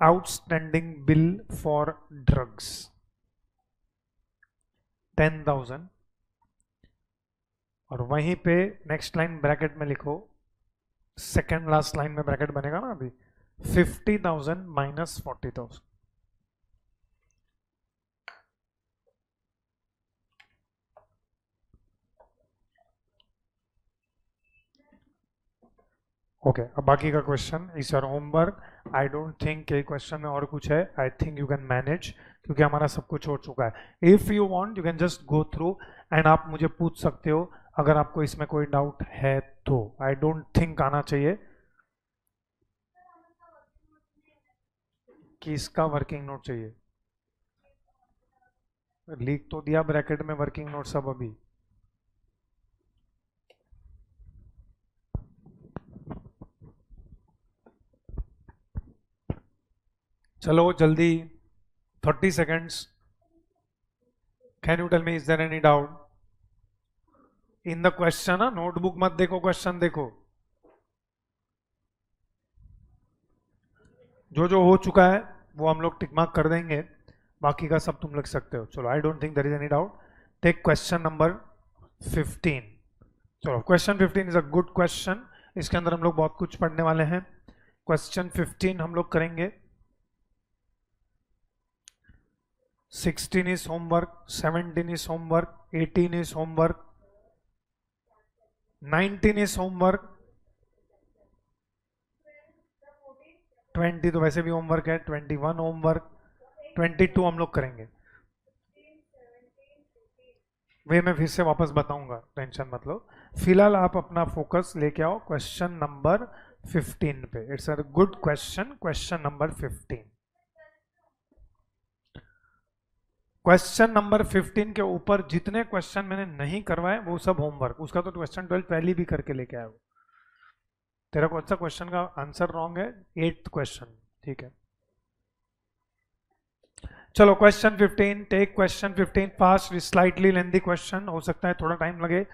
Outstanding bill for drugs 10,000, और वहीं पे नेक्स्ट लाइन ब्रैकेट में लिखो, सेकेंड लास्ट लाइन में ब्रैकेट बनेगा ना अभी, 50,000 माइनस 40,000। ओके, अब बाकी का question is your homework. I don't think ये क्वेश्चन में और कुछ है। I think you can manage, क्योंकि हमारा सब कुछ हो चुका है। If you want you can just go through and आप मुझे पूछ सकते हो अगर आपको इसमें कोई डाउट है तो। आई डोंट थिंक आना चाहिए। किसका वर्किंग नोट चाहिए? लिख तो दिया ब्रैकेट में वर्किंग नोट सब अभी। चलो जल्दी, 30 seconds. Can you tell me, is there any doubt in the question? Notebook मत देखो, क्वेश्चन देखो। जो जो हो चुका है वो हम लोग टिक मार्क कर देंगे, बाकी का सब तुम लिख सकते हो। चलो, I don't think there is any doubt. Take question number 15। चलो, question 15 is a good question. इसके अंदर हम लोग बहुत कुछ पढ़ने वाले हैं। क्वेश्चन 15 हम लोग करेंगे। 16 is homework, 17 is homework, 18 is homework, 19 is homework, 20 तो वैसे भी होमवर्क है, 21 होमवर्क, 22 हम लोग करेंगे। वे मैं फिर से वापस बताऊंगा, टेंशन मत लो। फिलहाल आप अपना फोकस लेके आओ क्वेश्चन नंबर 15 पे. It's a good question, question number 15. Question number 15 के ऊपर जितने क्वेश्चन मैंने नहीं करवाए वो सब होमवर्क. उसका तो क्वेश्चन 12 पहले भी करके लेके आया वो. तेरा कौन सा क्वेश्चन का आंसर रॉन्ग है? 8th question. ठीक है, चलो question 15. Take question 15 fast, slightly lengthy question, हो सकता है थोड़ा टाइम लगे.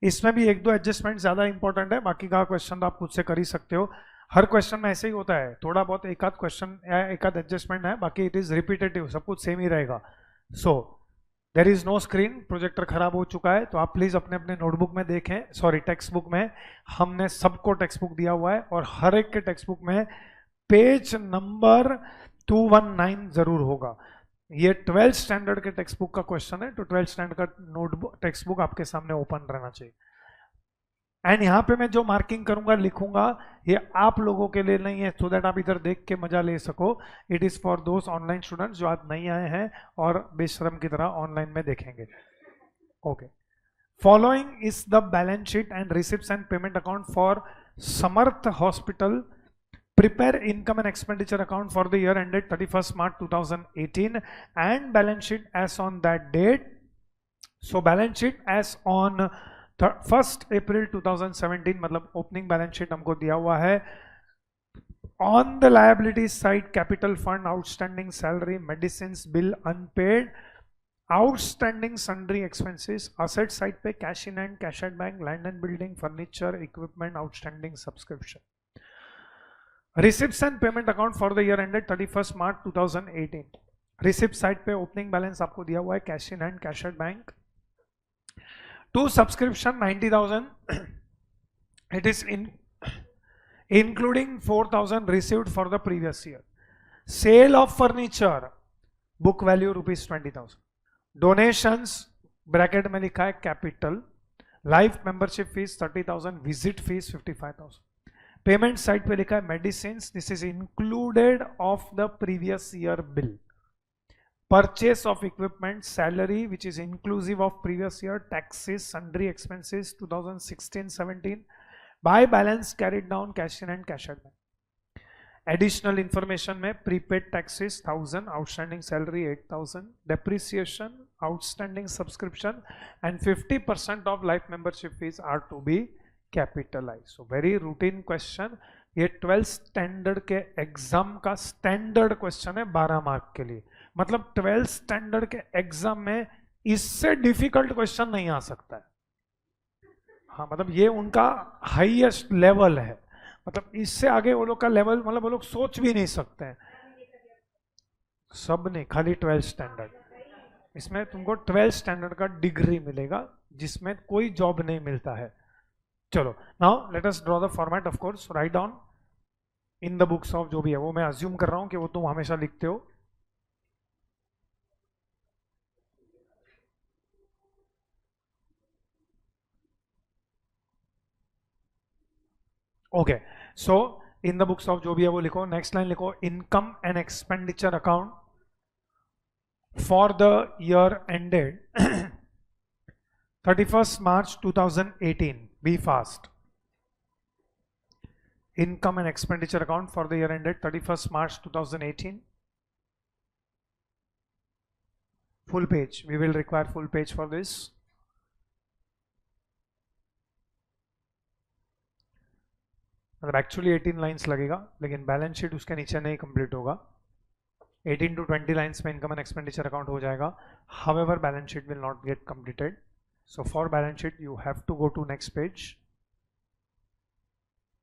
इसमें भी एक दो एडजस्टमेंट ज्यादा इंपॉर्टेंट है, बाकी का क्वेश्चन तो आप खुद से कर ही सकते हो. हर क्वेश्चन में ऐसे ही होता है, थोड़ा बहुत एक आध क्वेश्चन या एक आध एडजस्टमेंट है, बाकी इट इज रिपीटेटिव, सब कुछ सेम ही रहेगा. So there is no screen, projector खराब हो चुका है, तो आप प्लीज अपने अपने नोटबुक में देखें, सॉरी टेक्स्ट बुक में. हमने सबको टेक्स्ट बुक दिया हुआ है और हर एक के टेक्स्ट बुक में पेज नंबर 219 जरूर होगा. ये 12th स्टैंडर्ड के टेक्स्ट बुक का क्वेश्चन है, तो 12th स्टैंडर्ड का नोटबुक टेक्स्ट बुक आपके सामने ओपन रहना चाहिए. एंड यहाँ पे मैं जो मार्किंग करूंगा लिखूंगा, ये आप लोगों के लिए नहीं है, सो दैट आप इधर देख के मजा ले सको. It is for those online students जो आज नहीं आए हैं और बेशरम की तरह ऑनलाइन में देखेंगे. Okay, following is the balance sheet and receipts and payment account for Samarth hospital. Prepare income and expenditure account for the year ended 31st March 2018 and balance sheet as on that date. So balance sheet as on 1st April 2017, मतलब opening balance sheet हमको दिया हुआ है. On the liability side, capital fund, outstanding salary, medicines bill unpaid, outstanding sundry expenses. Asset side पे cash in hand, cash at bank, land and building, furniture, equipment, outstanding subscription. Receipts and payment account for the year ended 31st March 2018. Receipt side पे opening balance आपको दिया हुआ है, cash in hand, cash at bank. To subscription 90,000. It is including 4,000 received for the previous year. Sale of furniture, book value rupees 20,000. Donations bracket में लिखा है capital. Life membership fees 30,000, visit fees 55,000. Payment side पे लिखा है medicine, this is included of the previous year bill. Purchase of equipment, salary which is inclusive of previous year, taxes, sundry expenses 2016-17, by balance carried down, cash in and cash at bank. Additional information में prepaid taxes 1000, outstanding salary 8000, depreciation, outstanding subscription and 50% of life membership fees are to be capitalise. So very routine question. ये 12th standard के exam का standard question है 12 mark के लिए. मतलब 12th standard के exam में इससे डिफिकल्ट क्वेश्चन नहीं आ सकता है. हाँ, मतलब ये उनका हाईएस्ट लेवल है, मतलब इससे आगे वो लोग का लेवल, मतलब वो लोग सोच भी नहीं सकते हैं. सब नहीं, खाली 12th स्टैंडर्ड. इसमें तुमको 12th स्टैंडर्ड का डिग्री मिलेगा जिसमें कोई जॉब नहीं मिलता है. चलो, now let us draw the format. Of course write down in the books of, जो भी है वो मैं अज्यूम कर रहा हूं कि वो तुम हमेशा लिखते हो. Okay, so in the books of जो भी है वो लिखो. नेक्स्ट लाइन लिखो, income and expenditure account for the year ended 31st March 2018. Be fast. Income and expenditure account for the year ended 31st March 2018. Full page. We will require full page for this. मतलब actually 18 lines लगेगा, लेकिन balance sheet उसके नीचे नहीं complete होगा. 18 to 20 lines में income and expenditure account हो जाएगा. However, balance sheet will not get completed. So for balance sheet, you have to go to next page.